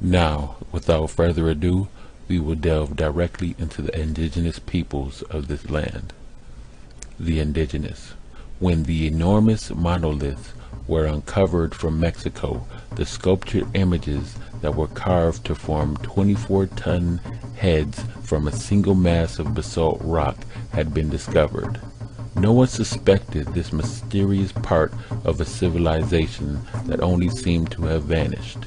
Now, without further ado, we will delve directly into the indigenous peoples of this land. The indigenous. When the enormous monoliths were uncovered from Mexico, the sculptured images that were carved to form 24-ton heads from a single mass of basalt rock had been discovered. No one suspected this mysterious part of a civilization that only seemed to have vanished.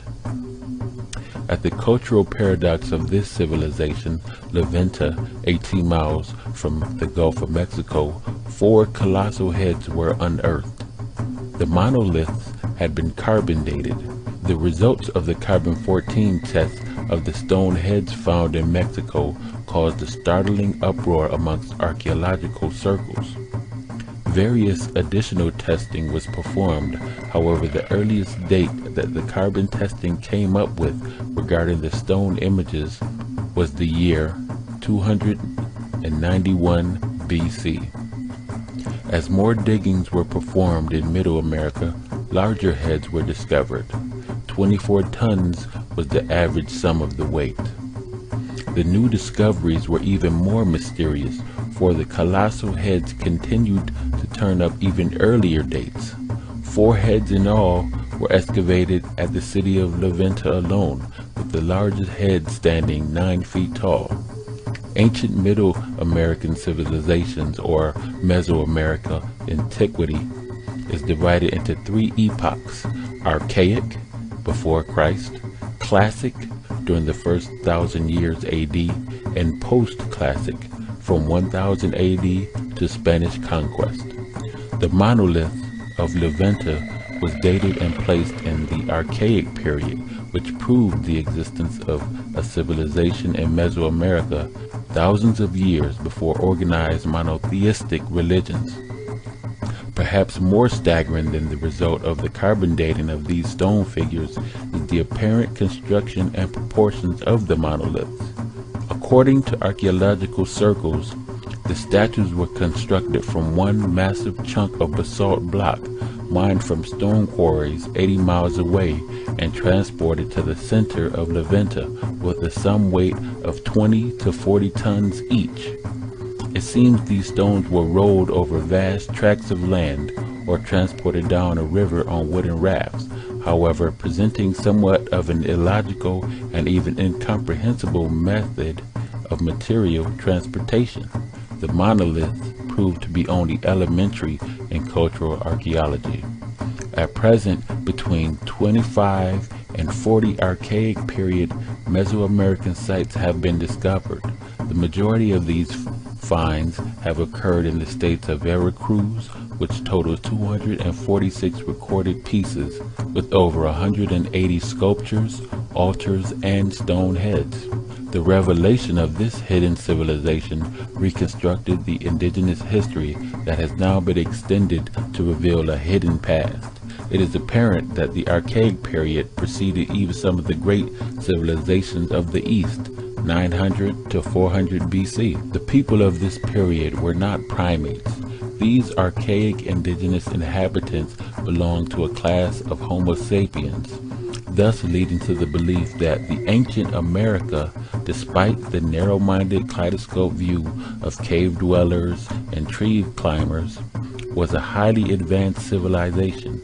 At the cultural paradox of this civilization, La Venta, 18 miles from the Gulf of Mexico, 4 colossal heads were unearthed. The monoliths had been carbon dated. The results of the carbon-14 test of the stone heads found in Mexico caused a startling uproar amongst archaeological circles. Various additional testing was performed. However, the earliest date that the carbon testing came up with regarding the stone images was the year 291 BC. As more diggings were performed in Middle America, larger heads were discovered. 24 tons was the average sum of the weight. The new discoveries were even more mysterious, for the colossal heads continued to turn up even earlier dates. 4 heads in all were excavated at the city of Levanta alone, with the largest head standing 9 feet tall. Ancient Middle American civilizations, or Mesoamerica antiquity, is divided into 3 epochs: Archaic, before Christ; Classic, during the first 1,000 years AD; and Post-Classic, from 1000 AD to Spanish conquest. The monolith of Levanta was dated and placed in the Archaic period, which proved the existence of a civilization in Mesoamerica thousands of years before organized monotheistic religions. Perhaps more staggering than the result of the carbon dating of these stone figures is the apparent construction and proportions of the monoliths. According to archaeological circles, the statues were constructed from one massive chunk of basalt block mined from stone quarries 80 miles away and transported to the center of Levanta with a sum weight of 20 to 40 tons each. It seems these stones were rolled over vast tracts of land or transported down a river on wooden rafts, however, presenting somewhat of an illogical and even incomprehensible method of material transportation. The monoliths proved to be only elementary in cultural archaeology. At present, between 25 and 40 Archaic period Mesoamerican sites have been discovered. The majority of these finds have occurred in the states of Veracruz, which totals 246 recorded pieces with over 180 sculptures, altars, and stone heads. The revelation of this hidden civilization reconstructed the indigenous history that has now been extended to reveal a hidden past. It is apparent that the Archaic period preceded even some of the great civilizations of the East, 900 to 400 BC. The people of this period were not primates. These archaic indigenous inhabitants belonged to a class of Homo sapiens, thus leading to the belief that the ancient America, despite the narrow-minded kaleidoscope view of cave dwellers and tree climbers, was a highly advanced civilization.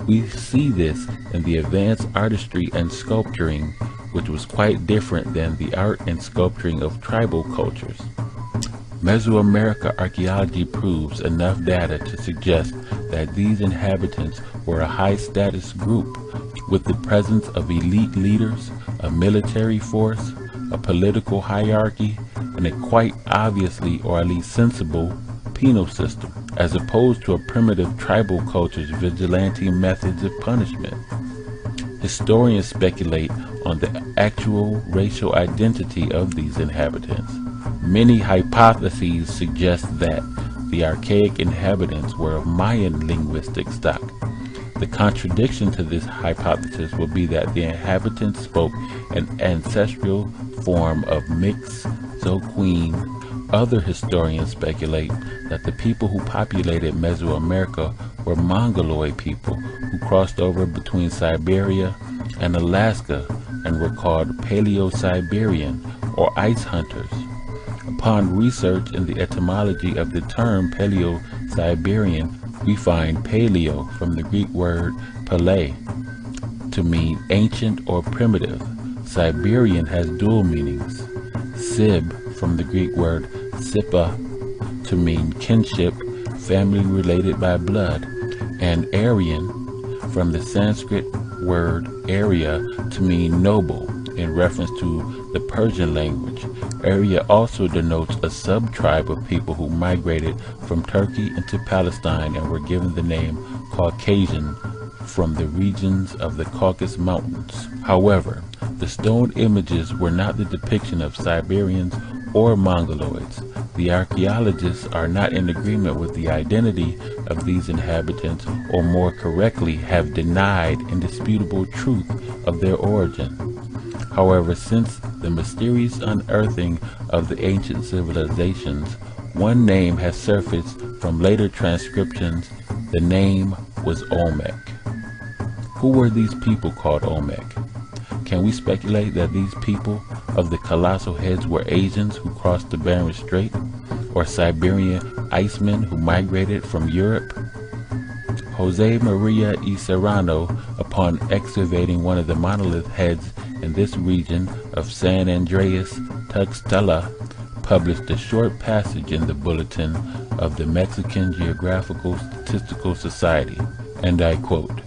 We see this in the advanced artistry and sculpturing, which was quite different than the art and sculpturing of tribal cultures. Mesoamerica archaeology proves enough data to suggest that these inhabitants were a high-status group with the presence of elite leaders, a military force, a political hierarchy, and a quite obviously, or at least sensible, penal system, as opposed to a primitive tribal culture's vigilante methods of punishment. Historians speculate on the actual racial identity of these inhabitants. Many hypotheses suggest that the archaic inhabitants were of Mayan linguistic stock. The contradiction to this hypothesis would be that the inhabitants spoke an ancestral form of mixed Zoqueen. Other historians speculate that the people who populated Mesoamerica were Mongoloid people who crossed over between Siberia and Alaska and were called Paleo-Siberian or ice hunters. Upon research in the etymology of the term Paleo-Siberian, we find paleo from the Greek word pale to mean ancient or primitive. Siberian has dual meanings. Sib from the Greek word sipa to mean kinship, family related by blood, and Aryan from the Sanskrit word Arya to mean noble, in reference to the Persian language. Arya also denotes a sub-tribe of people who migrated from Turkey into Palestine and were given the name Caucasian from the regions of the Caucasus Mountains. However, the stone images were not the depiction of Siberians or Mongoloids. the archaeologists are not in agreement with the identity of these inhabitants, or more correctly, have denied indisputable truth of their origin. However, since the mysterious unearthing of the ancient civilizations, one name has surfaced from later transcriptions. The name was Olmec. Who were these people called Olmec? Can we speculate that these people of the colossal heads were Asians who crossed the Bering Strait, or Siberian icemen who migrated from Europe? Jose Maria y Serrano, upon excavating one of the monolith heads in this region of San Andreas Tuxtla, published a short passage in the Bulletin of the Mexican Geographical Statistical Society, and I quote,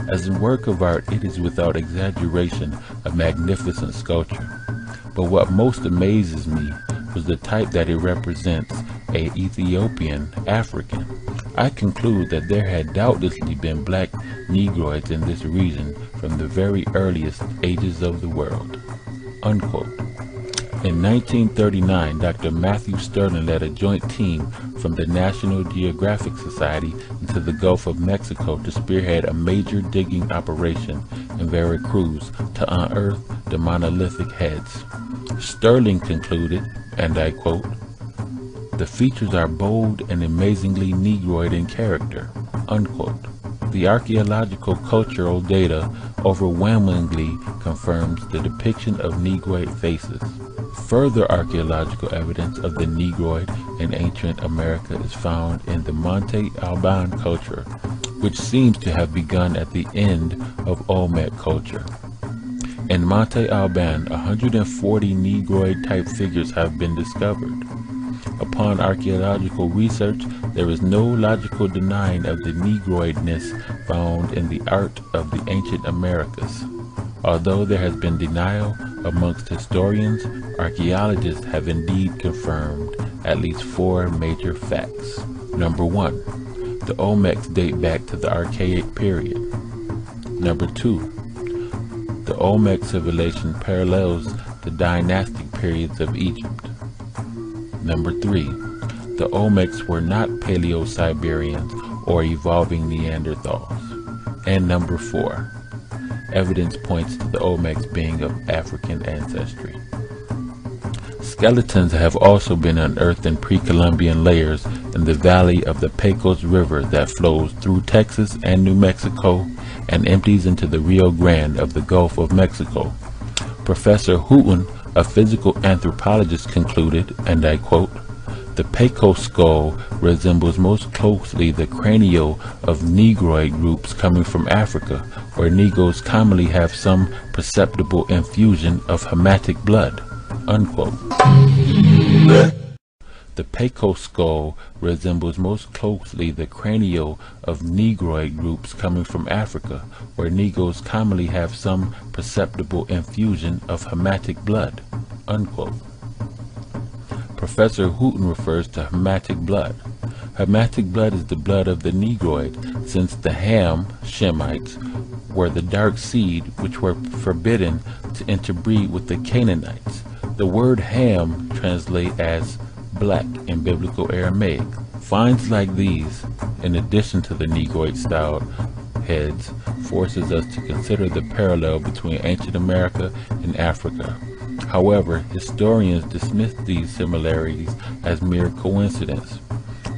"As a work of art, it is without exaggeration a magnificent sculpture. But what most amazes me was the type that it represents, a Ethiopian African. I conclude that there had doubtlessly been black Negroids in this region from the very earliest ages of the world." Unquote. In 1939, Dr. Matthew Sterling led a joint team from the National Geographic Society into the Gulf of Mexico to spearhead a major digging operation in Veracruz to unearth the monolithic heads. Sterling concluded, and I quote, "The features are bold and amazingly Negroid in character." Unquote. The archaeological cultural data overwhelmingly confirms the depiction of Negroid faces. Further archaeological evidence of the Negroid in ancient America is found in the Monte Alban culture, which seems to have begun at the end of Olmec culture. In Monte Alban, 140 Negroid-type figures have been discovered. Upon archaeological research, there is no logical denying of the Negroidness found in the art of the ancient Americas. Although there has been denial amongst historians, archaeologists have indeed confirmed at least 4 major facts. Number 1, the Olmecs date back to the Archaic period. Number 2, the Olmec civilization parallels the dynastic periods of Egypt. Number 3, the Olmecs were not Paleo-Siberians or evolving Neanderthals. And number 4, evidence points to the Olmecs being of African ancestry. Skeletons have also been unearthed in pre-Columbian layers in the valley of the Pecos River that flows through Texas and New Mexico and empties into the Rio Grande of the Gulf of Mexico. Professor Houghton, a physical anthropologist, concluded, and I quote, "The Pecos skull resembles most closely the cranial of Negroid groups coming from Africa, where Negroes commonly have some perceptible infusion of Hamitic blood." Unquote. The Pecos skull resembles most closely the cranial of Negroid groups coming from Africa, where Negroes commonly have some perceptible infusion of Hamitic blood. Unquote. Professor Houghton refers to Hamitic blood. Hamitic blood is the blood of the Negroid, since the Ham Shemites were the dark seed which were forbidden to interbreed with the Canaanites. The word Ham translates as black in biblical Aramaic. Finds like these, in addition to the Negroid-styled heads, forces us to consider the parallel between ancient America and Africa. However, historians dismiss these similarities as mere coincidence.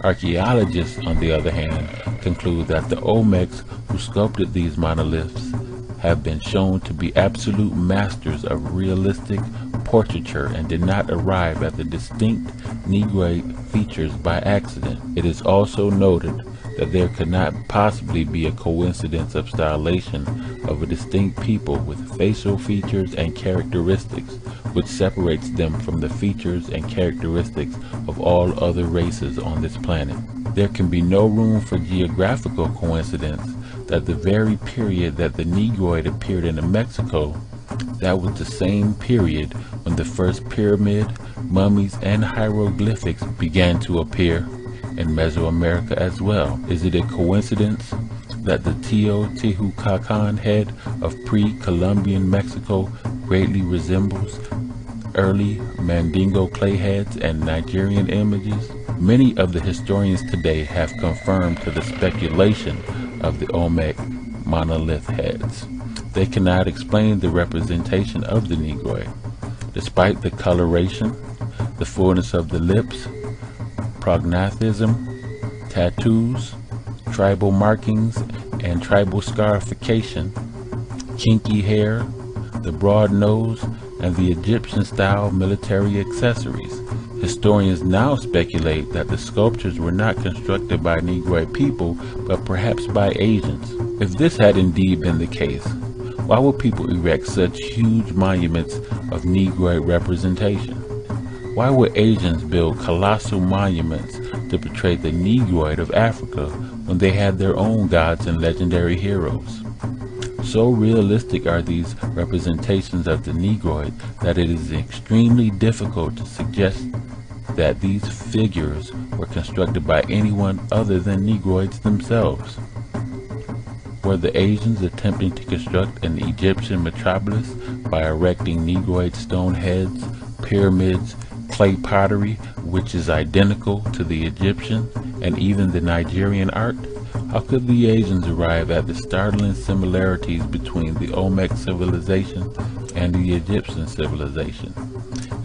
Archaeologists, on the other hand, conclude that the Olmecs who sculpted these monoliths have been shown to be absolute masters of realistic portraiture and did not arrive at the distinct Negroid features by accident. It is also noted that there could not possibly be a coincidence of stylization of a distinct people with facial features and characteristics which separates them from the features and characteristics of all other races on this planet. There can be no room for geographical coincidence that the very period that the Negroid appeared in Mexico, that was the same period when the first pyramid, mummies, and hieroglyphics began to appear in Mesoamerica as well. Is it a coincidence that the Teotihuacan head of pre-Columbian Mexico greatly resembles early Mandingo clay heads and Nigerian images, many of the historians today have confirmed to the speculation of the Olmec monolith heads. They cannot explain the representation of the Negroid, despite the coloration, the fullness of the lips, prognathism, tattoos, tribal markings and tribal scarification, kinky hair, the broad nose, and the Egyptian-style military accessories. Historians now speculate that the sculptures were not constructed by Negroid people, but perhaps by Asians. If this had indeed been the case, why would people erect such huge monuments of Negroid representation? Why would Asians build colossal monuments to portray the Negroid of Africa when they had their own gods and legendary heroes? So realistic are these representations of the Negroid that it is extremely difficult to suggest that these figures were constructed by anyone other than Negroids themselves. Were the Asians attempting to construct an Egyptian metropolis by erecting Negroid stone heads, pyramids, clay pottery, which is identical to the Egyptian and even the Nigerian art? How could the Asians arrive at the startling similarities between the Olmec civilization and the Egyptian civilization?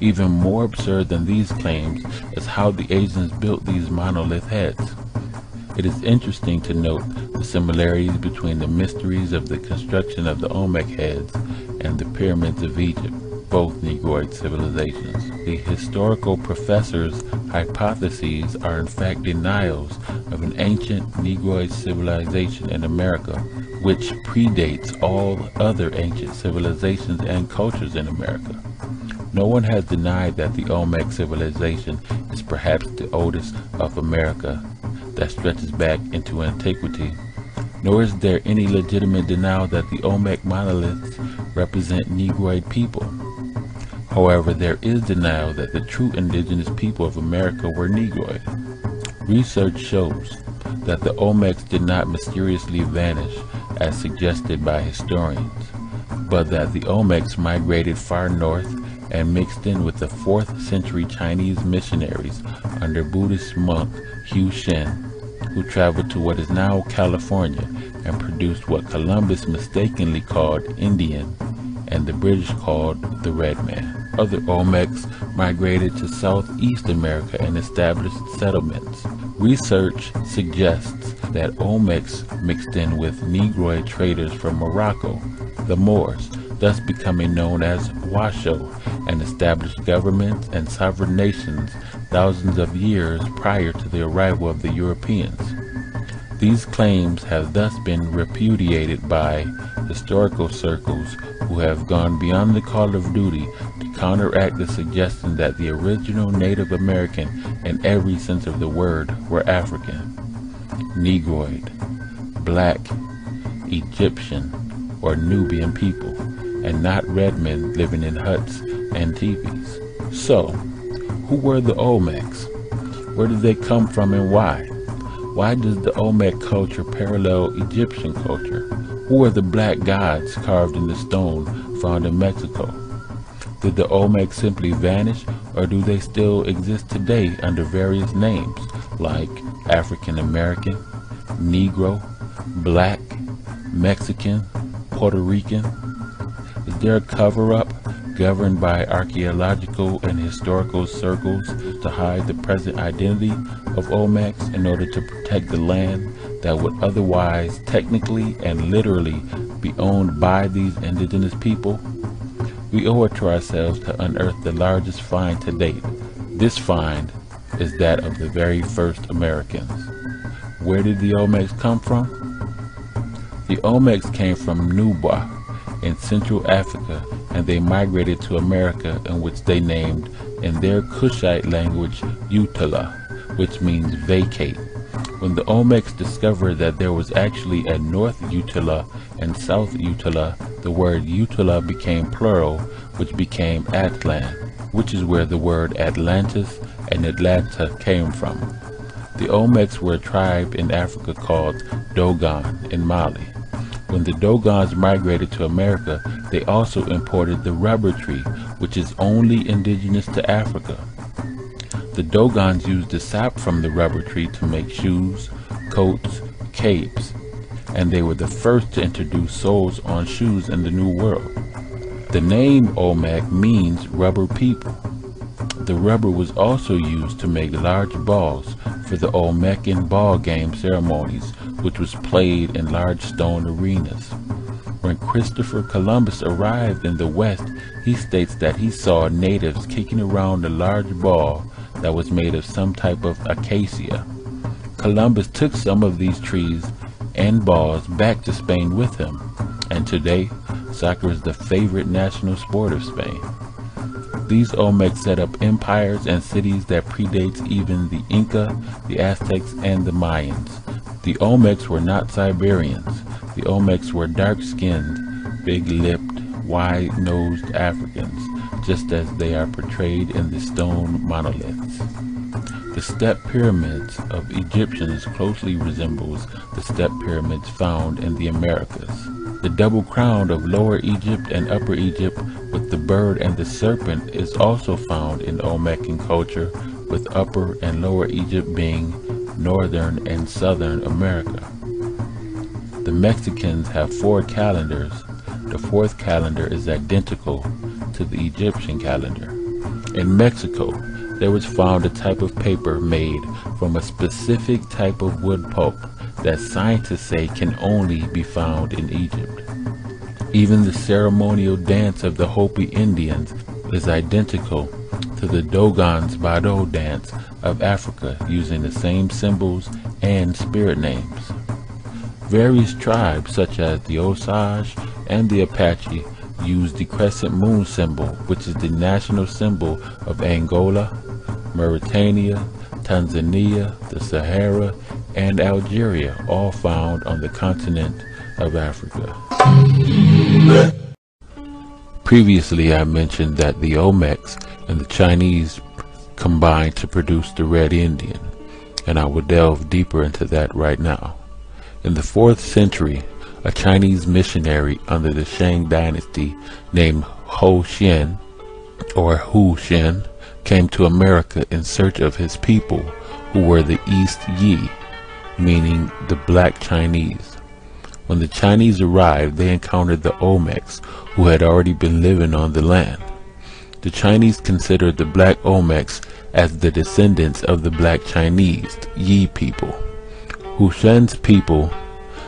Even more absurd than these claims is how the Asians built these monolith heads. It is interesting to note the similarities between the mysteries of the construction of the Olmec heads and the pyramids of Egypt, both Negroid civilizations. The historical professors' hypotheses are in fact denials of an ancient Negroid civilization in America, which predates all other ancient civilizations and cultures in America. No one has denied that the Olmec civilization is perhaps the oldest of America that stretches back into antiquity, nor is there any legitimate denial that the Olmec monoliths represent Negroid people. However, there is denial that the true indigenous people of America were Negroid. Research shows that the Olmecs did not mysteriously vanish as suggested by historians, but that the Olmecs migrated far north and mixed in with the 4th century Chinese missionaries under Buddhist monk Hu Shen, who traveled to what is now California and produced what Columbus mistakenly called Indian and the British called the Red Man. Other Olmecs migrated to Southeast America and established settlements. Research suggests that Olmecs mixed in with Negroid traders from Morocco, the Moors, thus becoming known as Washoe, and established governments and sovereign nations thousands of years prior to the arrival of the Europeans. These claims have thus been repudiated by historical circles who have gone beyond the call of duty to counteract the suggestion that the original Native American, in every sense of the word, were African, Negroid, Black, Egyptian, or Nubian people, and not red men living in huts and teepees. So, who were the Olmecs? Where did they come from and why? Why does the Olmec culture parallel Egyptian culture? Who are the black gods carved in the stone found in Mexico? Did the Olmecs simply vanish, or do they still exist today under various names like African American, Negro, Black, Mexican, Puerto Rican? Is there a cover-up governed by archaeological and historical circles to hide the present identity of Olmecs in order to protect the land that would otherwise technically and literally be owned by these indigenous people? We owe it to ourselves to unearth the largest find to date. This find is that of the very first Americans. Where did the Olmecs come from? The Olmecs came from Nuba in Central Africa, and they migrated to America, in which they named in their Kushite language Utala, which means vacate. When the Olmecs discovered that there was actually a North Utala and South Utala, the word Utala became plural, which became Atlan, which is where the word Atlantis and Atlanta came from. The Olmecs were a tribe in Africa called Dogon in Mali. When the Dogons migrated to America, they also imported the rubber tree, which is only indigenous to Africa. The Dogons used the sap from the rubber tree to make shoes, coats, capes, and they were the first to introduce soles on shoes in the New World. The name Olmec means rubber people. The rubber was also used to make large balls for the Olmecan ball game ceremonies, which was played in large stone arenas. When Christopher Columbus arrived in the West, he states that he saw natives kicking around a large ball that was made of some type of acacia. Columbus took some of these trees and balls back to Spain with him, and today, soccer is the favorite national sport of Spain. These Olmecs set up empires and cities that predates even the Inca, the Aztecs, and the Mayans. The Olmecs were not Siberians. The Olmecs were dark-skinned, big-lipped, wide-nosed Africans, just as they are portrayed in the stone monoliths. The step pyramids of Egyptians closely resembles the step pyramids found in the Americas. The double crown of Lower Egypt and Upper Egypt with the bird and the serpent is also found in Olmecan culture, with Upper and Lower Egypt being Northern and Southern America. The Mexicans have 4 calendars. The 4th calendar is identical to the Egyptian calendar. In Mexico, there was found a type of paper made from a specific type of wood pulp that scientists say can only be found in Egypt. Even the ceremonial dance of the Hopi Indians is identical to the Dogon's Bado dance of Africa, using the same symbols and spirit names. Various tribes such as the Osage and the Apache use the crescent moon symbol, which is the national symbol of Angola, Mauritania, Tanzania, the Sahara, and Algeria, all found on the continent of Africa. Previously, I mentioned that the Olmecs and the Chinese combined to produce the Red Indian, and I will delve deeper into that right now. In the 4th century, a Chinese missionary under the Shang dynasty named Ho Xian, or Hu Xian, came to America in search of his people, who were the East Yi, meaning the black Chinese. When the Chinese arrived, they encountered the Olmecs, who had already been living on the land. The Chinese considered the black Olmecs as the descendants of the black Chinese, Yi people. Hu Xian's people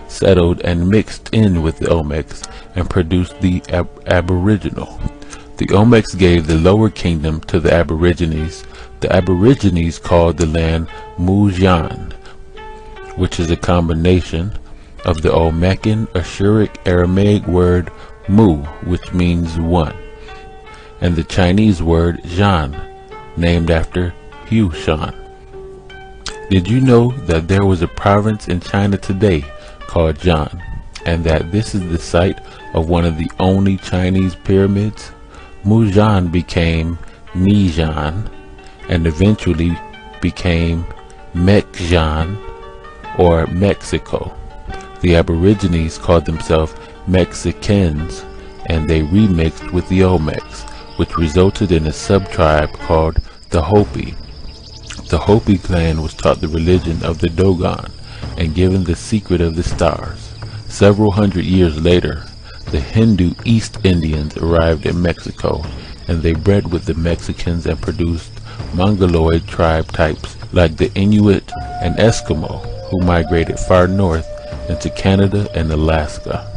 settled and mixed in with the Olmecs and produced the Aboriginal. The Olmecs gave the lower kingdom to the Aborigines. The Aborigines called the land Mujian, which is a combination of the Olmecan Ashuric Aramaic word Mu, which means one, and the Chinese word Zhan, named after Hu Shan. Did you know that there was a province in China today called Zhan, and that this is the site of one of the only Chinese pyramids? Mujian became Nijian and eventually became Mekjian, or Mexico. The Aborigines called themselves Mexicans, and they remixed with the Olmecs, which resulted in a sub-tribe called the Hopi. The Hopi clan was taught the religion of the Dogon and given the secret of the stars. Several hundred years later, the Hindu East Indians arrived in Mexico, and they bred with the Mexicans and produced Mongoloid tribe types like the Inuit and Eskimo, who migrated far north into Canada and Alaska.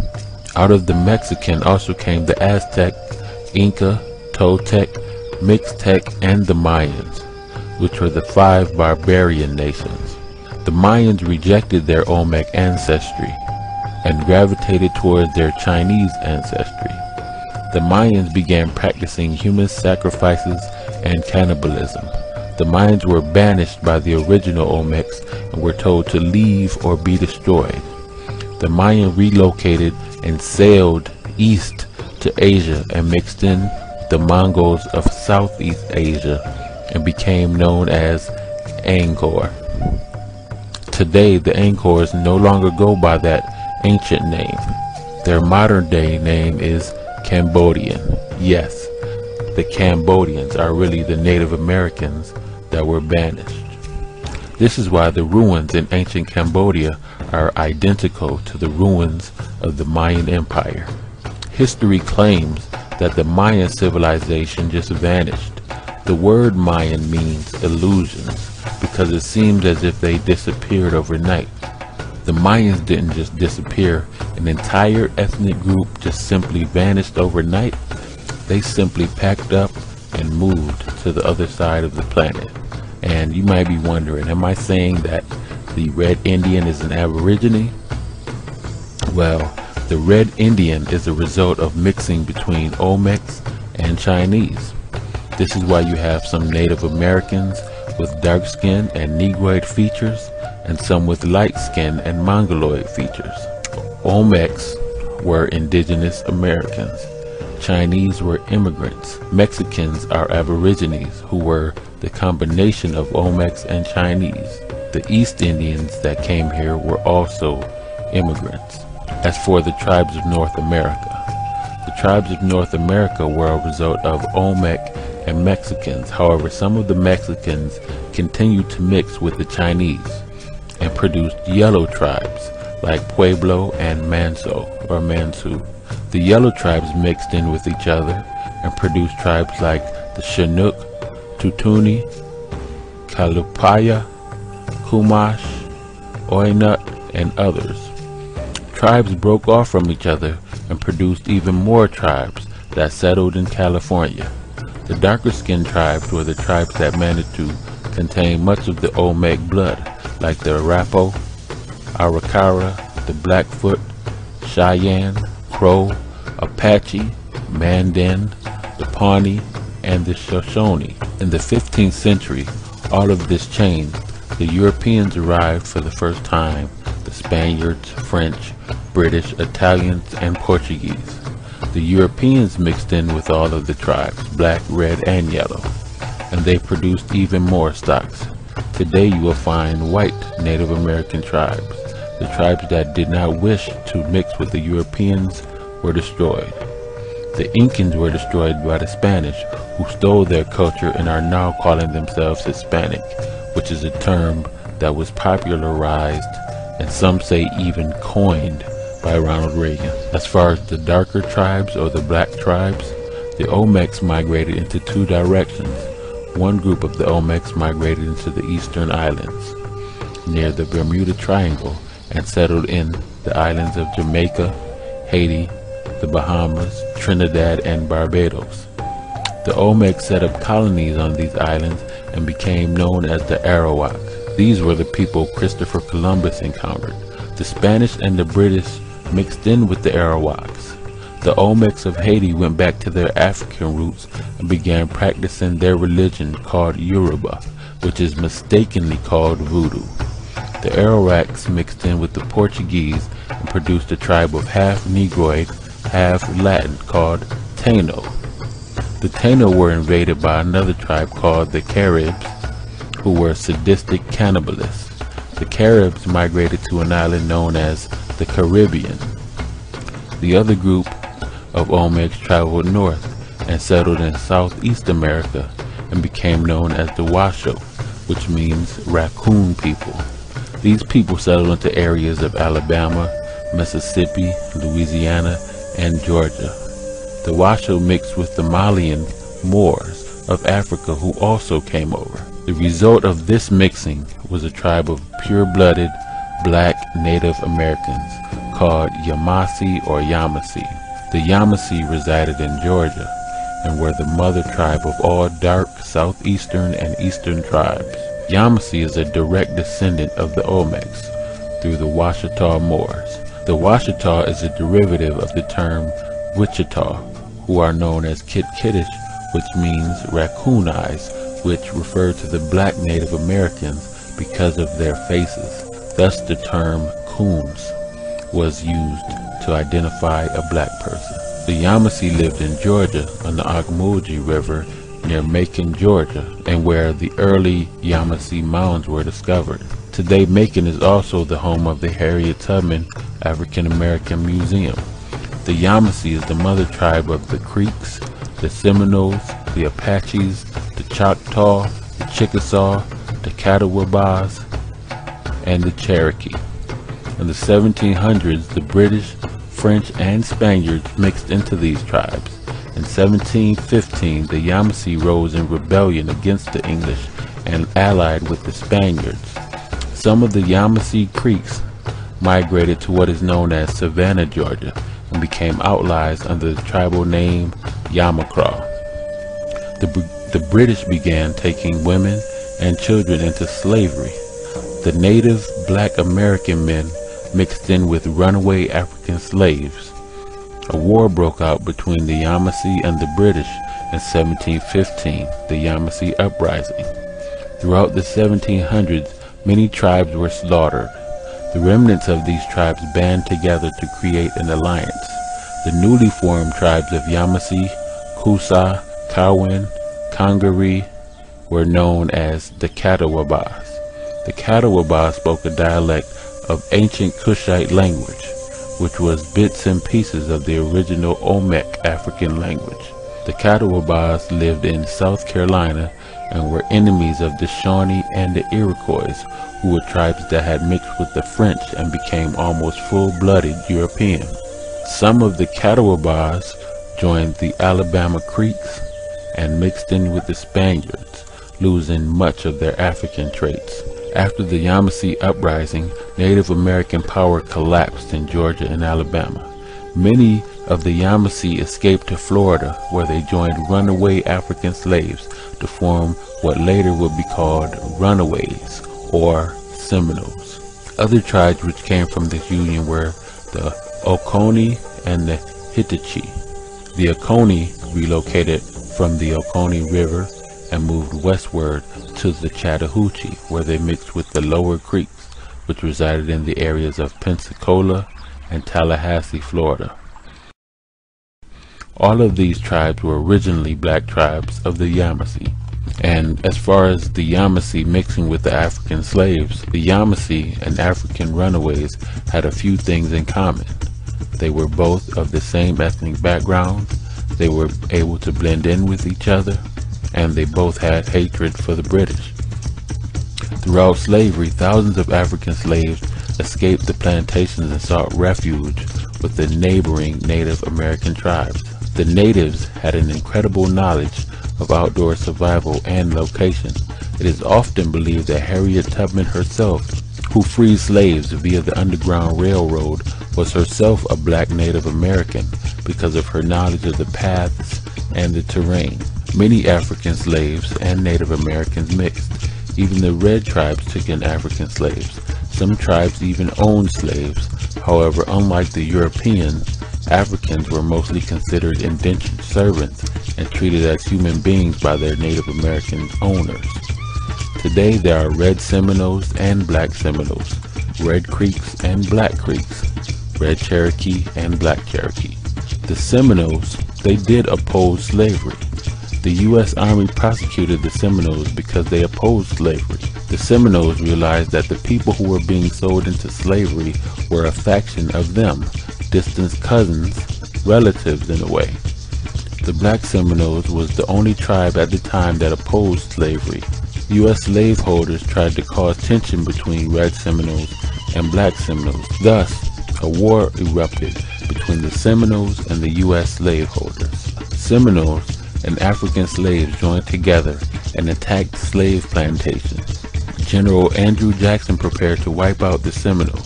Out of the Mexican also came the Aztec, Inca, Toltec, Mixtec, and the Mayans, which were the 5 barbarian nations. The Mayans rejected their Olmec ancestry and gravitated towards their Chinese ancestry. The Mayans began practicing human sacrifices and cannibalism. The Mayans were banished by the original Olmecs and were told to leave or be destroyed. The Mayan relocated and sailed east to Asia and mixed in the Mongols of Southeast Asia and became known as Angkor. Today, the Angkors no longer go by that ancient name. Their modern day name is Cambodian. Yes, the Cambodians are really the Native Americans that were banished. This is why the ruins in ancient Cambodia are identical to the ruins of the Mayan Empire. History claims that the Mayan civilization just vanished. The word Mayan means illusions because it seems as if they disappeared overnight. The Mayans didn't just disappear. An entire ethnic group just simply vanished overnight. They simply packed up and moved to the other side of the planet. And you might be wondering, am I saying that the Red Indian is an aborigine? Well, the Red Indian is a result of mixing between Olmecs and Chinese. This is why you have some Native Americans with dark skin and Negroid features, and some with light skin and Mongoloid features. Olmecs were indigenous Americans. Chinese were immigrants. Mexicans are aborigines who were the combination of Olmecs and Chinese. The East Indians that came here were also immigrants. As for the tribes of North America, the tribes of North America were a result of Olmec and Mexicans. However, some of the Mexicans continued to mix with the Chinese and produced yellow tribes like Pueblo and Mansu. The yellow tribes mixed in with each other and produced tribes like the Chinook, Tutuni, Kalupaya, Chumash, Oinut, and others. Tribes broke off from each other and produced even more tribes that settled in California. The darker skinned tribes were the tribes that managed to contain much of the Olmec blood, like the Arapaho, Arikara, the Blackfoot, Cheyenne, Crow, Apache, Mandan, the Pawnee, and the Shoshone. In the 15th century, all of this changed. The Europeans arrived for the first time, the Spaniards, French, British, Italians, and Portuguese. The Europeans mixed in with all of the tribes, black, red, and yellow, and they produced even more stocks. Today you will find white Native American tribes. The tribes that did not wish to mix with the Europeans were destroyed. The Incans were destroyed by the Spanish, who stole their culture and are now calling themselves Hispanic, which is a term that was popularized and some say even coined by Ronald Reagan. As far as the darker tribes or the black tribes, the Olmecs migrated into two directions. One group of the Olmecs migrated into the eastern islands near the Bermuda Triangle and settled in the islands of Jamaica, Haiti, the Bahamas, Trinidad, and Barbados. The Olmecs set up colonies on these islands and became known as the Arawaks. These were the people Christopher Columbus encountered. The Spanish and the British mixed in with the Arawaks. The Olmecs of Haiti went back to their African roots and began practicing their religion called Yoruba, which is mistakenly called Voodoo. The Arawaks mixed in with the Portuguese and produced a tribe of half Negroid, half Latin called Taino. The Taino were invaded by another tribe called the Caribs, who were sadistic cannibalists. The Caribs migrated to an island known as the Caribbean. The other group of Olmecs traveled north and settled in Southeast America and became known as the Washoe, which means raccoon people. These people settled into areas of Alabama, Mississippi, Louisiana, and Georgia. The Washoe mixed with the Malian Moors of Africa who also came over. The result of this mixing was a tribe of pure-blooded black Native Americans called Yamasee or Yamasee. The Yamasee resided in Georgia and were the mother tribe of all dark southeastern and eastern tribes. Yamasee is a direct descendant of the Olmecs through the Washita Moors. The Washita is a derivative of the term Wichita, who are known as Kitkitish, which means raccoon eyes, which refer to the black Native Americans because of their faces. Thus the term coons was used to identify a black person. The Yamasee lived in Georgia on the Ocmulgee River near Macon, Georgia, and where the early Yamasee mounds were discovered. Today, Macon is also the home of the Harriet Tubman African American Museum. The Yamasee is the mother tribe of the Creeks, the Seminoles, the Apaches, the Choctaw, the Chickasaw, the Catawbas, and the Cherokee. In the 1700s, the British, French, and Spaniards mixed into these tribes. In 1715, the Yamasee rose in rebellion against the English and allied with the Spaniards. Some of the Yamasee Creeks migrated to what is known as Savannah, Georgia, and became outlaws under the tribal name Yamacraw. The British began taking women and children into slavery. The native black American men mixed in with runaway African slaves. A war broke out between the Yamasee and the British in 1715, the Yamasee Uprising. Throughout the 1700s, many tribes were slaughtered. The remnants of these tribes band together to create an alliance. The newly formed tribes of Yamasee, Coosa, Cowan, Congaree were known as the Catawbas. The Catawbas spoke a dialect of ancient Kushite language, which was bits and pieces of the original Olmec African language. The Catawbas lived in South Carolina and were enemies of the Shawnee and the Iroquois, who were tribes that had mixed with the French and became almost full-blooded European. Some of the Catawbas joined the Alabama Creeks and mixed in with the Spaniards, losing much of their African traits. After the Yamasee Uprising, Native American power collapsed in Georgia and Alabama. Many of the Yamasee escaped to Florida, where they joined runaway African slaves to form what later would be called runaways or Seminoles. Other tribes which came from this union were the Oconee and the Hittite. The Oconee relocated from the Oconee River and moved westward to the Chattahoochee, where they mixed with the lower Creeks, which resided in the areas of Pensacola and Tallahassee, Florida. All of these tribes were originally black tribes of the Yamasee. And as far as the Yamasee mixing with the African slaves, the Yamasee and African runaways had a few things in common. They were both of the same ethnic background, they were able to blend in with each other, and they both had hatred for the British. Throughout slavery, thousands of African slaves escaped the plantations and sought refuge with the neighboring Native American tribes. The natives had an incredible knowledge of outdoor survival and location. It is often believed that Harriet Tubman herself, who freed slaves via the Underground Railroad, was herself a black Native American because of her knowledge of the paths and the terrain. Many African slaves and Native Americans mixed. Even the red tribes took in African slaves. Some tribes even owned slaves. However, unlike the Europeans, Africans were mostly considered indentured servants and treated as human beings by their Native American owners. Today there are red Seminoles and black Seminoles, red Creeks and black Creeks, red Cherokee and black Cherokee. The Seminoles, they did oppose slavery. The U.S. Army prosecuted the Seminoles because they opposed slavery. The Seminoles realized that the people who were being sold into slavery were a faction of them, distant cousins, relatives in a way. The black Seminoles was the only tribe at the time that opposed slavery. U.S. slaveholders tried to cause tension between red Seminoles and black Seminoles. Thus, a war erupted between the Seminoles and the U.S. slaveholders. Seminoles and African slaves joined together and attacked slave plantations. General Andrew Jackson prepared to wipe out the Seminoles.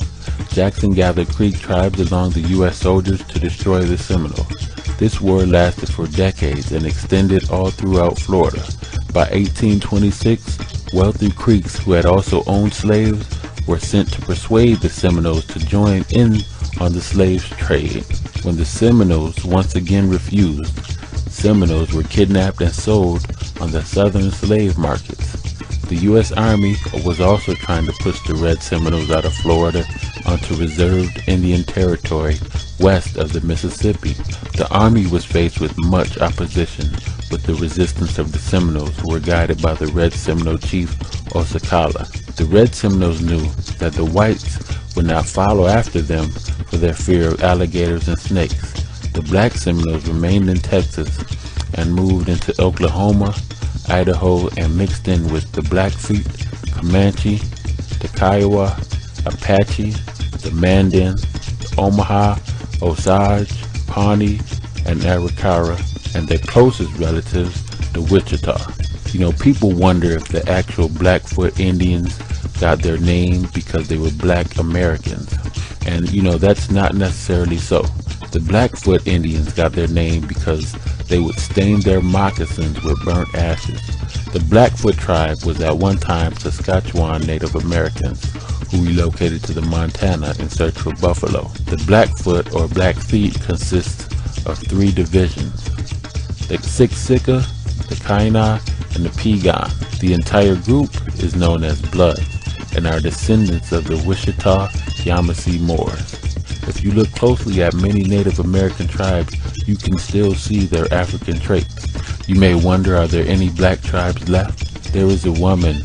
Jackson gathered Creek tribes along the U.S. soldiers to destroy the Seminoles. This war lasted for decades and extended all throughout Florida. By 1826, wealthy Creeks who had also owned slaves were sent to persuade the Seminoles to join in on the slave trade. When the Seminoles once again refused, Seminoles were kidnapped and sold on the southern slave markets. The U.S. Army was also trying to push the red Seminoles out of Florida onto reserved Indian territory west of the Mississippi. The Army was faced with much opposition with the resistance of the Seminoles, who were guided by the red Seminole chief Osakala. The red Seminoles knew that the whites would not follow after them for their fear of alligators and snakes. The black Seminoles remained in Texas and moved into Oklahoma, Idaho, and mixed in with the Blackfeet, Comanche, the Kiowa, Apache, the Mandan, the Omaha, Osage, Pawnee, and Arikara, and their closest relatives, the Wichita. You know, people wonder if the actual Blackfoot Indians got their name because they were Black Americans. And you know, that's not necessarily so. The Blackfoot Indians got their name because they would stain their moccasins with burnt ashes. The Blackfoot tribe was at one time Saskatchewan Native Americans who relocated to the Montana in search for buffalo. The Blackfoot or Blackfeet consists of 3 divisions: the Siksika, the Kainai, and the Piegan. The entire group is known as Blood and are descendants of the Wichita Yamasee Moors. If you look closely at many Native American tribes, you can still see their African traits. You may wonder, are there any black tribes left? There is a woman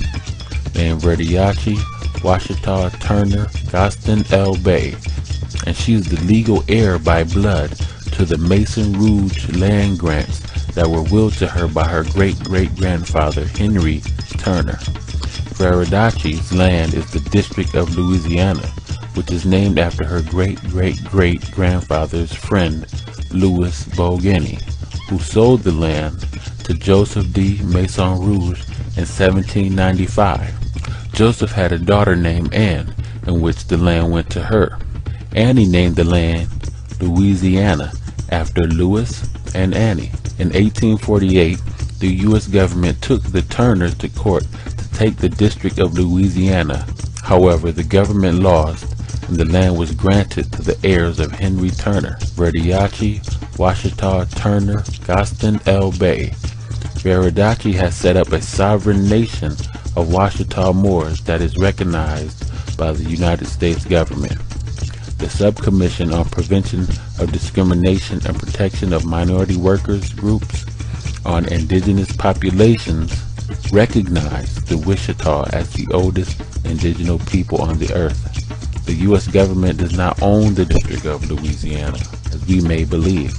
named Verdiachi Washita Turner Gaston L. Bay, and she is the legal heir by blood to the Mason Rouge land grants that were willed to her by her great-great-grandfather Henry Turner. Verdiachi's land is the District of Louisiana, which is named after her great-great-great-grandfather's friend, Louis Bogeny, who sold the land to Joseph de Maison Rouge in 1795. Joseph had a daughter named Anne, in which the land went to her. Annie named the land Louisiana after Louis and Annie. In 1848, the U.S. government took the Turners to court to take the District of Louisiana. However, the government lost, and the land was granted to the heirs of Henry Turner, Verdiachi Washita Turner Gaston L. Bay. Verdiachi has set up a sovereign nation of Washita Moors that is recognized by the United States government. The Subcommission on Prevention of Discrimination and Protection of Minority Workers Groups on Indigenous Populations recognized the Wichita as the oldest indigenous people on the earth. The U.S. government does not own the District of Louisiana, as we may believe.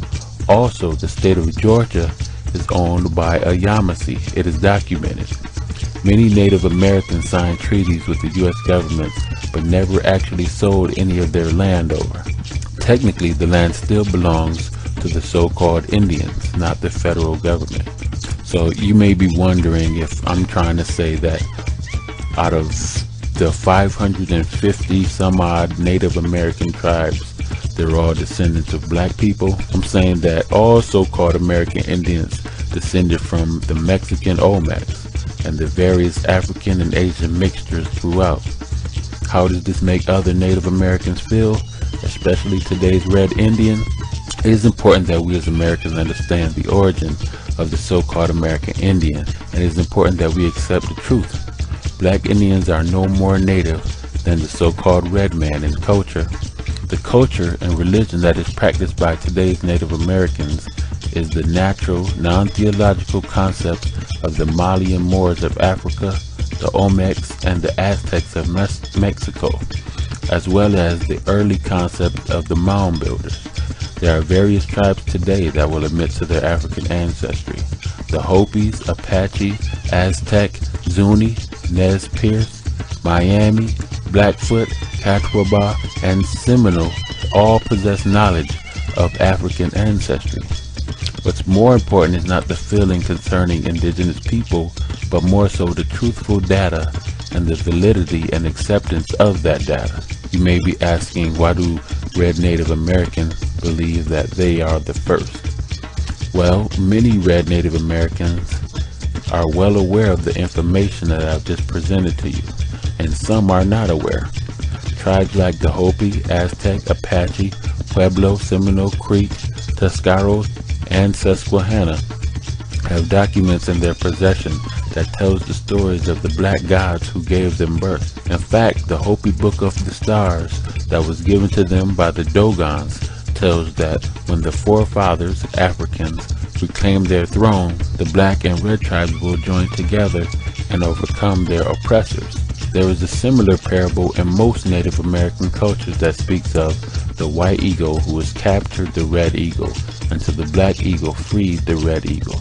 Also, the state of Georgia is owned by a Yamasee. It is documented. Many Native Americans signed treaties with the U.S. government, but never actually sold any of their land over. Technically, the land still belongs to the so-called Indians, not the federal government. So you may be wondering if I'm trying to say that out of the 550 some odd Native American tribes, they're all descendants of black people. I'm saying that all so-called American Indians descended from the Mexican Olmecs and the various African and Asian mixtures throughout. How does this make other Native Americans feel, especially today's Red Indian? It is important that we as Americans understand the origin of the so-called American Indian, and it is important that we accept the truth. Black Indians are no more native than the so-called red man in culture. The culture and religion that is practiced by today's Native Americans is the natural, non-theological concept of the Malian Moors of Africa, the Olmecs, and the Aztecs of Mexico, as well as the early concept of the mound builders. There are various tribes today that will admit to their African ancestry. The Hopis, Apache, Aztec, Zuni, Nez Perce, Miami, Blackfoot, Catawba, and Seminole all possess knowledge of African ancestry. What's more important is not the feeling concerning indigenous people, but more so the truthful data and the validity and acceptance of that data. You may be asking, why do red Native Americans believe that they are the first? Well, many red Native Americans are well aware of the information that I've just presented to you, and some are not aware. Tribes like the Hopi, Aztec, Apache, Pueblo, Seminole, Creek, Tuscaros, and Susquehanna have documents in their possession that tells the stories of the black gods who gave them birth. In fact, the Hopi Book of the Stars that was given to them by the Dogons tells that when the forefathers, Africans, reclaim their throne, the black and red tribes will join together and overcome their oppressors. There is a similar parable in most Native American cultures that speaks of the white eagle who has captured the red eagle until the black eagle freed the red eagle.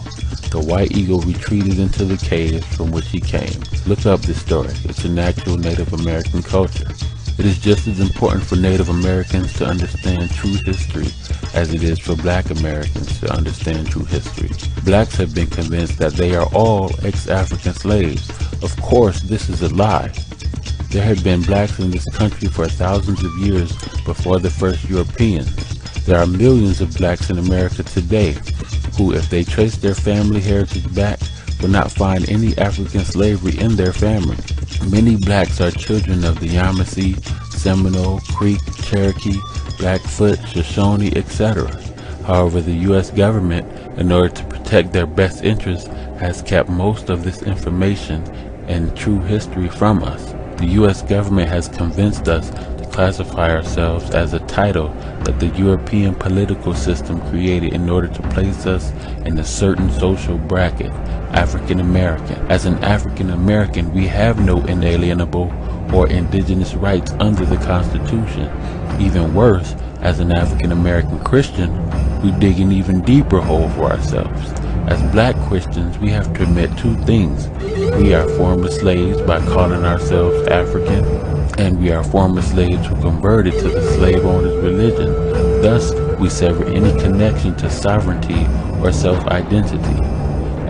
The white eagle retreated into the cave from which he came. Look up this story. It's an actual Native American culture. It is just as important for Native Americans to understand true history as it is for Black Americans to understand true history. Blacks have been convinced that they are all ex-African slaves. Of course, this is a lie. There had been blacks in this country for thousands of years before the first Europeans. There are millions of blacks in America today who, if they trace their family heritage back, will not find any African slavery in their family. Many blacks are children of the Yamasee, Seminole, Creek, Cherokee, Blackfoot, Shoshone, etc. However, the U.S. government, in order to protect their best interests, has kept most of this information and true history from us. The U.S. government has convinced us to classify ourselves as a title that the European political system created in order to place us in a certain social bracket, African American. As an African American, we have no inalienable or indigenous rights under the Constitution. Even worse, as an African American Christian, we dig an even deeper hole for ourselves. As black Christians, we have to admit two things. We are former slaves by calling ourselves African, and we are former slaves who converted to the slave owner's religion. Thus, we sever any connection to sovereignty or self-identity.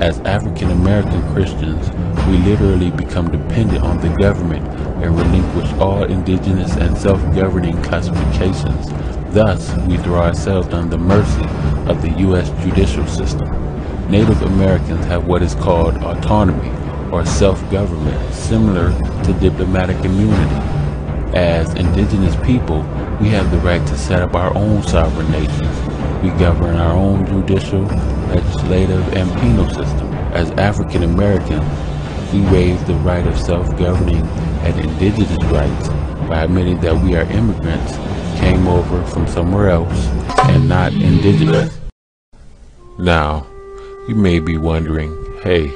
As African American Christians, we literally become dependent on the government and relinquish all indigenous and self-governing classifications. Thus, we throw ourselves on the mercy of the U.S. judicial system. Native Americans have what is called autonomy or self-government, similar to diplomatic immunity. As indigenous people, we have the right to set up our own sovereign nations. We govern our own judicial, legislative, and penal system. As African Americans, we waive the right of self-governing and indigenous rights by admitting that we are immigrants, came over from somewhere else, and not indigenous. Now, you may be wondering, hey,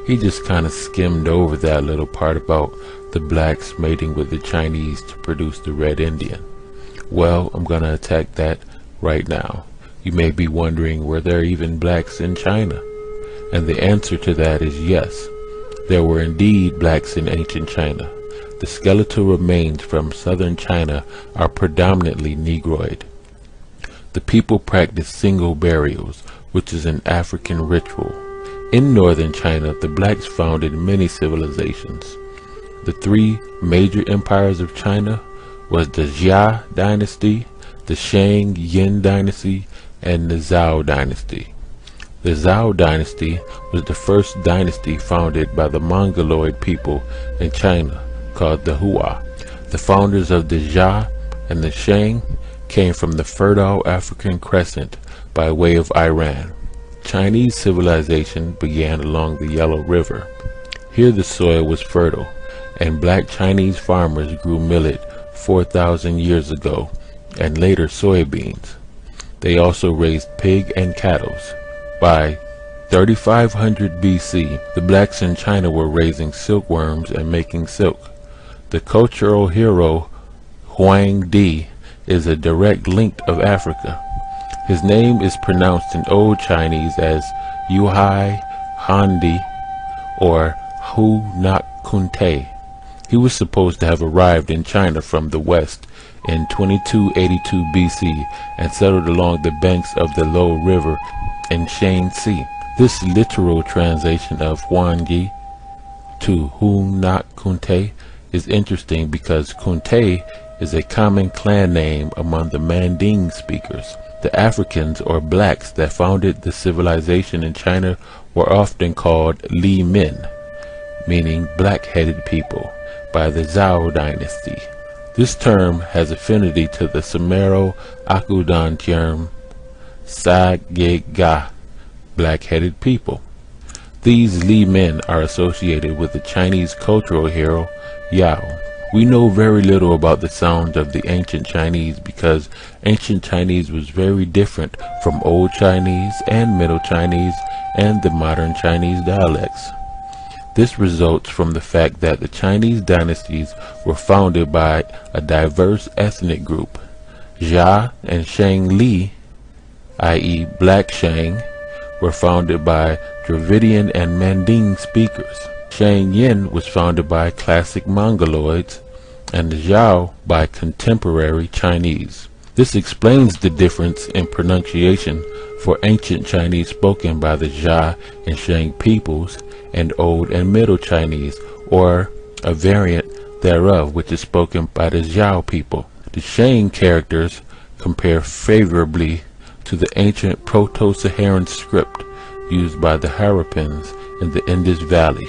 he just kind of skimmed over that little part about the blacks mating with the Chinese to produce the Red Indian. Well, I'm going to attack that right now. You may be wondering, were there even blacks in China? And the answer to that is yes. There were indeed blacks in ancient China. The skeletal remains from southern China are predominantly Negroid. The people practiced single burials, which is an African ritual. In northern China, the blacks founded many civilizations. The three major empires of China was the Jia dynasty, the Shang Yin dynasty, and the Zhou dynasty. The Zhou dynasty was the first dynasty founded by the Mongoloid people in China, called the Hua. The founders of the Jia and the Shang came from the fertile African crescent by way of Iran. Chinese civilization began along the Yellow River. Here the soil was fertile, and black Chinese farmers grew millet 4,000 years ago, and later soybeans. They also raised pig and cattle. By 3500 BC, the blacks in China were raising silkworms and making silk. The cultural hero Huang Di is a direct link of Africa. His name is pronounced in Old Chinese as Yuhai Handi or Hu Nak Kunte. He was supposed to have arrived in China from the west in 2282 BC and settled along the banks of the Low River in Shaanxi. This literal translation of Huang Yi to Hu Nak Kunte is interesting because Kunte is a common clan name among the Manding speakers. The Africans or blacks that founded the civilization in China were often called Li Min, meaning black-headed people, by the Zhou dynasty. This term has affinity to the Sumero-Akudan term Sa-ge-ga, black-headed people. These Li men are associated with the Chinese cultural hero Yao. We know very little about the sound of the ancient Chinese because ancient Chinese was very different from Old Chinese and Middle Chinese and the modern Chinese dialects. This results from the fact that the Chinese dynasties were founded by a diverse ethnic group. Jia and Shang Li, i.e. Black Shang, were founded by Dravidian and Manding speakers. Shang Yin was founded by classic Mongoloids, and Zhao by contemporary Chinese. This explains the difference in pronunciation for ancient Chinese spoken by the Jia and Shang peoples and Old and Middle Chinese, or a variant thereof which is spoken by the Zhao people. The Shang characters compare favorably to the ancient Proto-Saharan script used by the Harappans in the Indus Valley,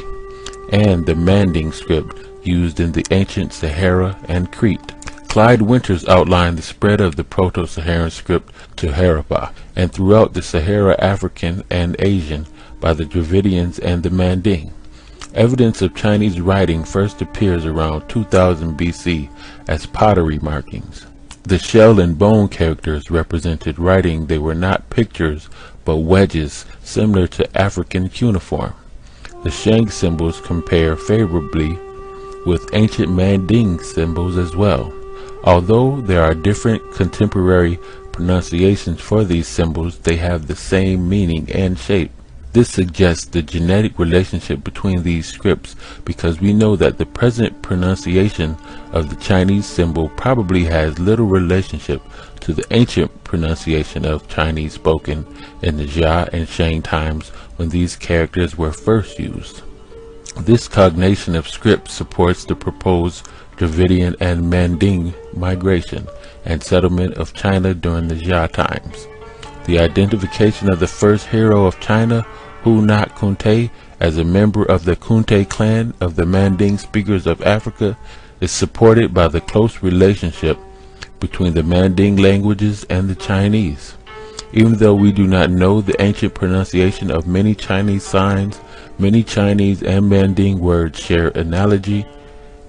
and the Manding script used in the ancient Sahara and Crete. Clyde Winters outlined the spread of the Proto-Saharan script to Harappa and throughout the Sahara African and Asian by the Dravidians and the Manding. Evidence of Chinese writing first appears around 2000 BC as pottery markings. The shell and bone characters represented writing. They were not pictures but wedges similar to African cuneiform. The Shang symbols compare favorably with ancient Manding symbols as well. Although there are different contemporary pronunciations for these symbols, they have the same meaning and shape. This suggests the genetic relationship between these scripts because we know that the present pronunciation of the Chinese symbol probably has little relationship to the ancient pronunciation of Chinese spoken in the Jia and Shang times when these characters were first used. This cognation of script supports the proposed Dravidian and Manding migration and settlement of China during the Jia times. The identification of the first hero of China, Hu Nak Kunte, as a member of the Kunte clan of the Manding speakers of Africa is supported by the close relationship between the Manding languages and the Chinese. Even though we do not know the ancient pronunciation of many Chinese signs, many Chinese and Manding words share analogy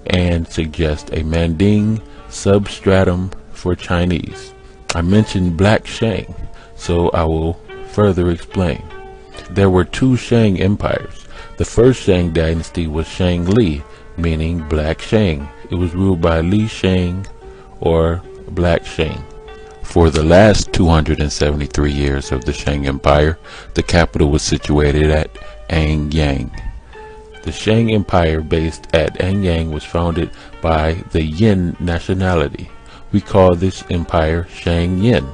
and suggest a Manding substratum for Chinese. I mentioned Black Shang, so I will further explain. There were two Shang empires. The first Shang dynasty was Shang Li, meaning Black Shang. It was ruled by Li Shang, or Black Shang. For the last 273 years of the Shang Empire, the capital was situated at Anyang. The Shang Empire based at Anyang was founded by the Yin nationality. We call this empire Shang Yin.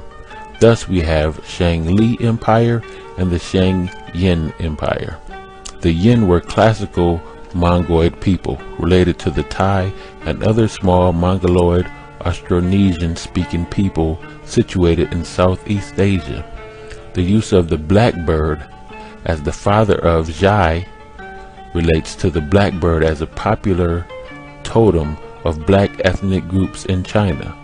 Thus we have Shang Li Empire and the Shang Yin Empire. The Yin were classical Mongoloid people related to the Thai and other small Mongoloid Austronesian speaking people situated in Southeast Asia. The use of the blackbird as the father of Zhai relates to the blackbird as a popular totem of black ethnic groups in China.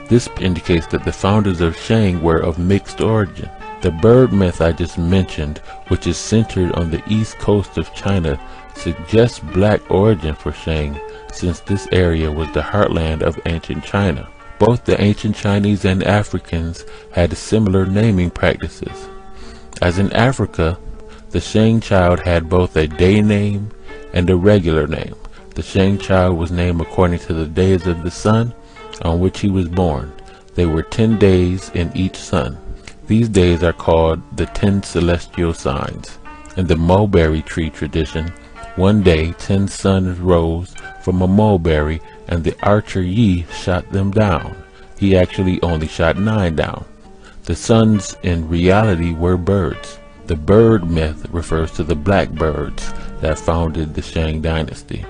This indicates that the founders of Shang were of mixed origin. The bird myth I just mentioned, which is centered on the east coast of China, suggests black origin for Shang, since this area was the heartland of ancient China. Both the ancient Chinese and Africans had similar naming practices. As in Africa, the Shang child had both a day name and a regular name. The Shang child was named according to the days of the sun on which he was born. There were 10 days in each sun. These days are called the 10 celestial signs. In the mulberry tree tradition, one day 10 suns rose from a mulberry and the archer Yi shot them down. He actually only shot 9 down. The suns in reality were birds. The bird myth refers to the blackbirds that founded the Shang dynasty.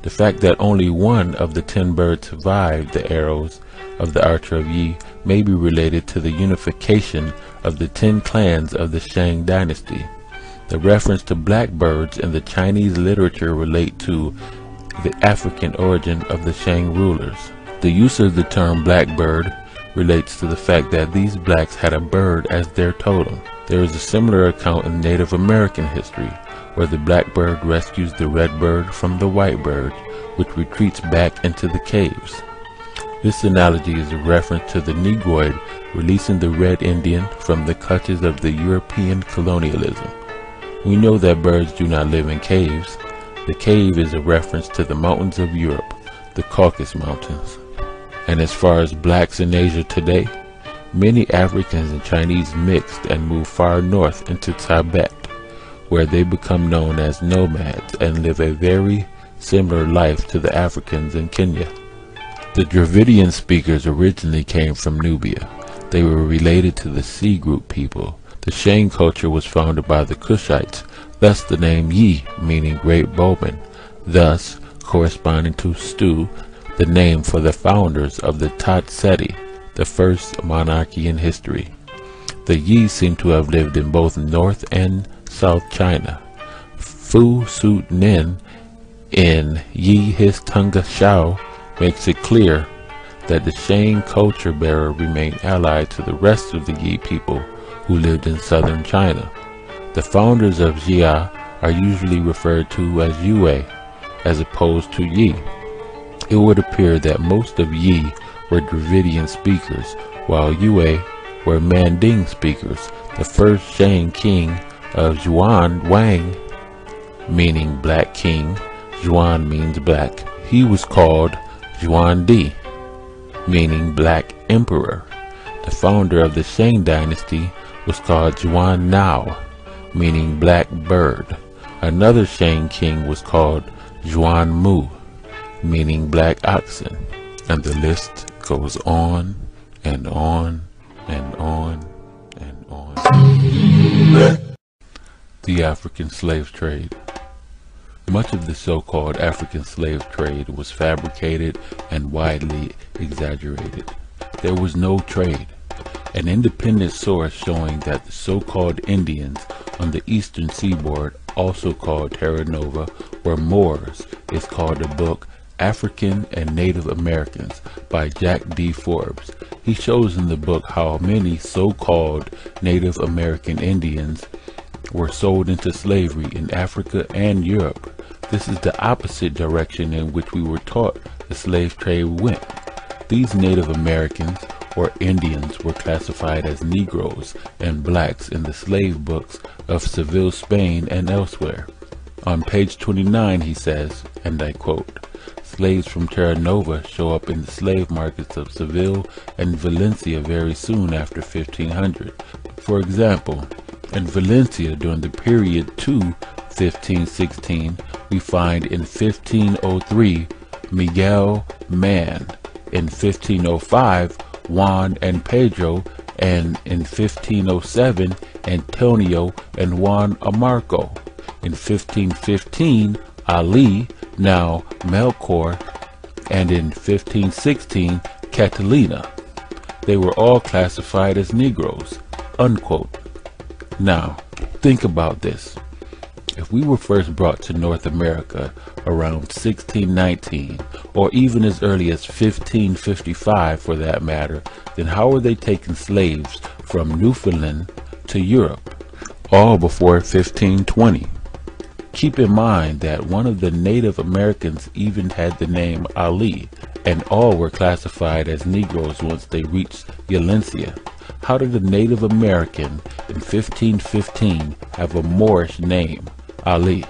The fact that only one of the 10 birds survived the arrows of the archer of Yi may be related to the unification of the 10 clans of the Shang dynasty. The reference to blackbirds in the Chinese literature relate to the African origin of the Shang rulers. The use of the term blackbird relates to the fact that these blacks had a bird as their totem. There is a similar account in Native American history, where the blackbird rescues the red bird from the white bird, which retreats back into the caves. This analogy is a reference to the Negroid releasing the red Indian from the clutches of the European colonialism. We know that birds do not live in caves. The cave is a reference to the mountains of Europe, the Caucasus Mountains. And as far as blacks in Asia today, many Africans and Chinese mixed and moved far north into Tibet, where they become known as nomads and live a very similar life to the Africans in Kenya. The Dravidian speakers originally came from Nubia. They were related to the Sea group people. The Shang culture was founded by the Kushites, thus the name Yi, meaning great bowman, thus corresponding to Stu, the name for the founders of the Tat Seti, the first monarchy in history. The Yi seem to have lived in both North and South China. Fu Su Nin in Yi His Tunga Shao makes it clear that the Shang culture bearer remained allied to the rest of the Yi people who lived in southern China. The founders of Jia are usually referred to as Yue, as opposed to Yi. It would appear that most of Yi were Dravidian speakers, while Yue were Manding speakers. The first Shang king of Zhuan Wang, meaning black king, Zhuan means black. He was called Zhuan Di, meaning black emperor. The founder of the Shang dynasty was called Zhuan Nao, meaning black bird. Another Shang king was called Zhuan Mu, meaning black oxen. And the list goes on and on and on and on. The African slave trade. Much of the so-called African slave trade was fabricated and widely exaggerated. There was no trade. An independent source showing that the so-called Indians on the eastern seaboard, also called Terra Nova, were Moors, is called the book African and Native Americans by Jack D. Forbes. He shows in the book how many so-called Native American Indians were sold into slavery in Africa and Europe. This is the opposite direction in which we were taught the slave trade went. These Native Americans or Indians were classified as Negroes and blacks in the slave books of Seville, Spain and elsewhere. On page 29 he says, and I quote, "Slaves from Terra Nova show up in the slave markets of Seville and Valencia very soon after 1500. For example, in Valencia during the period to 1516, we find in 1503 Miguel Man, in 1505 Juan and Pedro, and in 1507 Antonio and Juan Amarco. In 1515 Ali, now Melchor, and in 1516 Catalina. They were all classified as Negroes." Unquote. Now, think about this. If we were first brought to North America around 1619, or even as early as 1555 for that matter, then how were they taking slaves from Newfoundland to Europe, all before 1520? Keep in mind that one of the Native Americans even had the name Ali, and all were classified as Negroes once they reached Valencia. How did a Native American in 1515 have a Moorish name, Ali?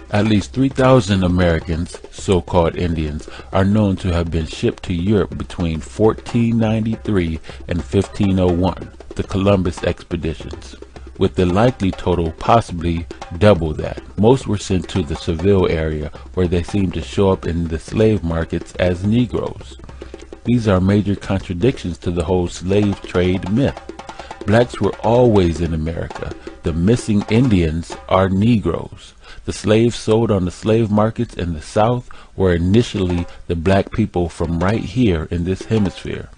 At least 3,000 Americans, so-called Indians, are known to have been shipped to Europe between 1493 and 1501, the Columbus expeditions, with the likely total possibly double that. Most were sent to the Seville area, where they seem to show up in the slave markets as Negroes. These are major contradictions to the whole slave trade myth. Blacks were always in America. The missing Indians are Negroes. The slaves sold on the slave markets in the South were initially the black people from right here in this hemisphere.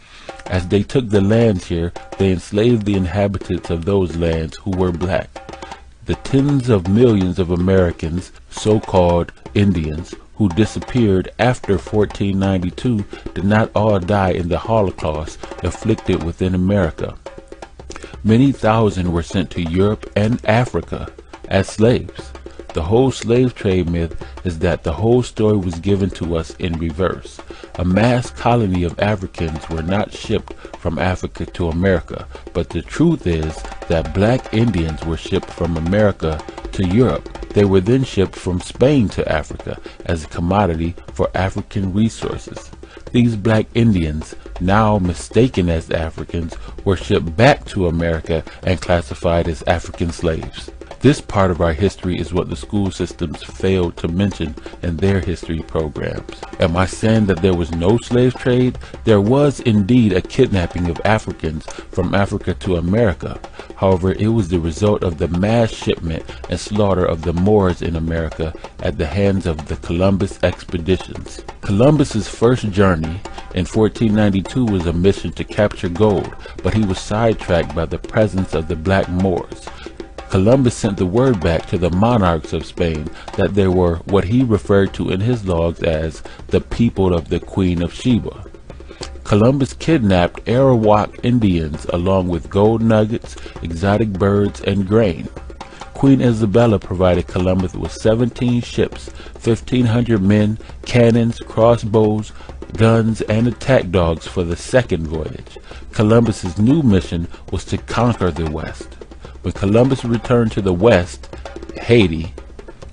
As they took the lands here, they enslaved the inhabitants of those lands who were black. The tens of millions of Americans, so-called Indians, who disappeared after 1492 did not all die in the Holocaust inflicted within America. Many thousand were sent to Europe and Africa as slaves. The whole slave trade myth is that the whole story was given to us in reverse. A mass colony of Africans were not shipped from Africa to America, but the truth is that black Indians were shipped from America to Europe. They were then shipped from Spain to Africa as a commodity for African resources. These black Indians, now mistaken as Africans, were shipped back to America and classified as African slaves. This part of our history is what the school systems failed to mention in their history programs. Am I saying that there was no slave trade? There was indeed a kidnapping of Africans from Africa to America. However, it was the result of the mass shipment and slaughter of the Moors in America at the hands of the Columbus expeditions. Columbus's first journey in 1492 was a mission to capture gold, but he was sidetracked by the presence of the black Moors. Columbus sent the word back to the monarchs of Spain that they were what he referred to in his logs as the people of the Queen of Sheba. Columbus kidnapped Arawak Indians along with gold nuggets, exotic birds, and grain. Queen Isabella provided Columbus with 17 ships, 1,500 men, cannons, crossbows, guns, and attack dogs for the second voyage. Columbus's new mission was to conquer the West. When Columbus returned to the West, Haiti,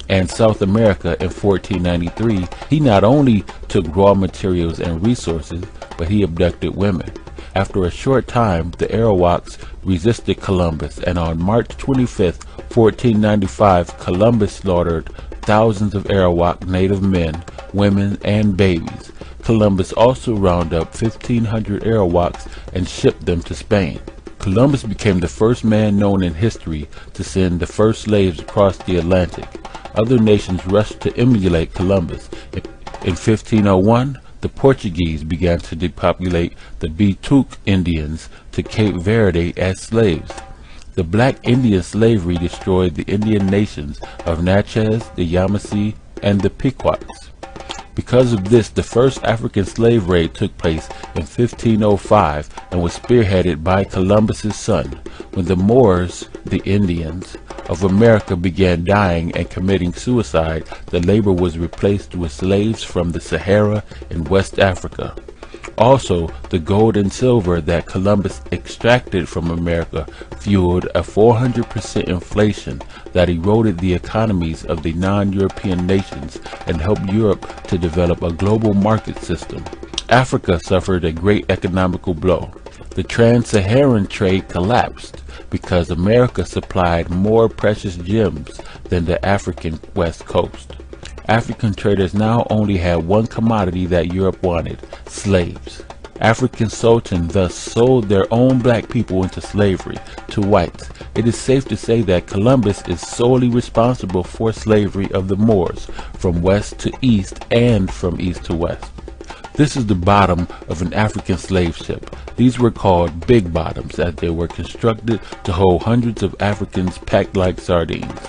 and South America in 1493, he not only took raw materials and resources, but he abducted women. After a short time, the Arawaks resisted Columbus, and on March 25, 1495, Columbus slaughtered thousands of Arawak native men, women, and babies. Columbus also rounded up 1,500 Arawaks and shipped them to Spain. Columbus became the first man known in history to send the first slaves across the Atlantic. Other nations rushed to emulate Columbus. In 1501, the Portuguese began to depopulate the Bituque Indians to Cape Verde as slaves. The black Indian slavery destroyed the Indian nations of Natchez, the Yamasee, and the Pequots. Because of this, the first African slave raid took place in 1505 and was spearheaded by Columbus's son. When the Moors, the Indians of America, began dying and committing suicide, the labor was replaced with slaves from the Sahara in West Africa. Also, the gold and silver that Columbus extracted from America fueled a 400% inflation that eroded the economies of the non-European nations and helped Europe to develop a global market system. Africa suffered a great economical blow. The trans-Saharan trade collapsed because America supplied more precious gems than the African West Coast. African traders now only had one commodity that Europe wanted: slaves. African sultans thus sold their own black people into slavery to whites. It is safe to say that Columbus is solely responsible for slavery of the Moors from west to east and from east to west. This is the bottom of an African slave ship. These were called big bottoms as they were constructed to hold hundreds of Africans packed like sardines.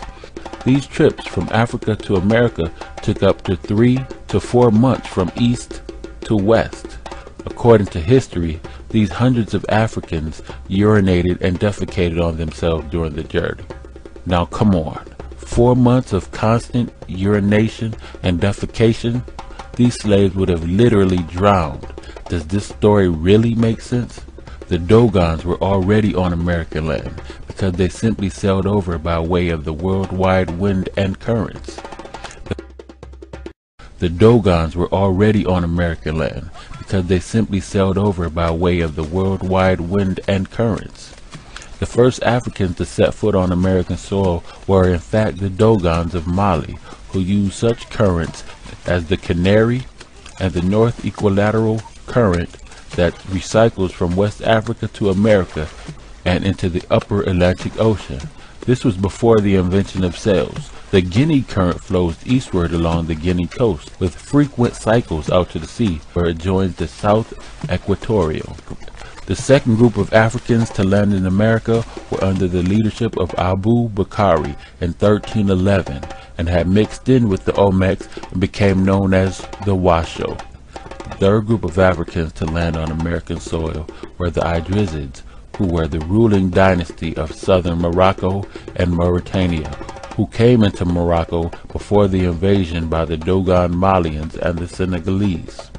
These trips from Africa to America took up to 3 to 4 months from east to west. According to history, these hundreds of Africans urinated and defecated on themselves during the journey. Now come on, 4 months of constant urination and defecation? These slaves would have literally drowned. Does this story really make sense? The Dogons were already on American land because they simply sailed over by way of the worldwide wind and currents. The Dogons were already on American land because they simply sailed over by way of the worldwide wind and currents. The first Africans to set foot on American soil were in fact the Dogons of Mali, who used such currents as the Canary and the North Equilateral Current that recycles from West Africa to America and into the upper Atlantic Ocean. This was before the invention of sails. The Guinea Current flows eastward along the Guinea coast with frequent cycles out to the sea where it joins the South Equatorial. The second group of Africans to land in America were under the leadership of Abu Bakari in 1311 and had mixed in with the Olmecs and became known as the Washoe. The third group of Africans to land on American soil were the Idrisids, who were the ruling dynasty of southern Morocco and Mauritania, who came into Morocco before the invasion by the Dogon Malians and the Senegalese.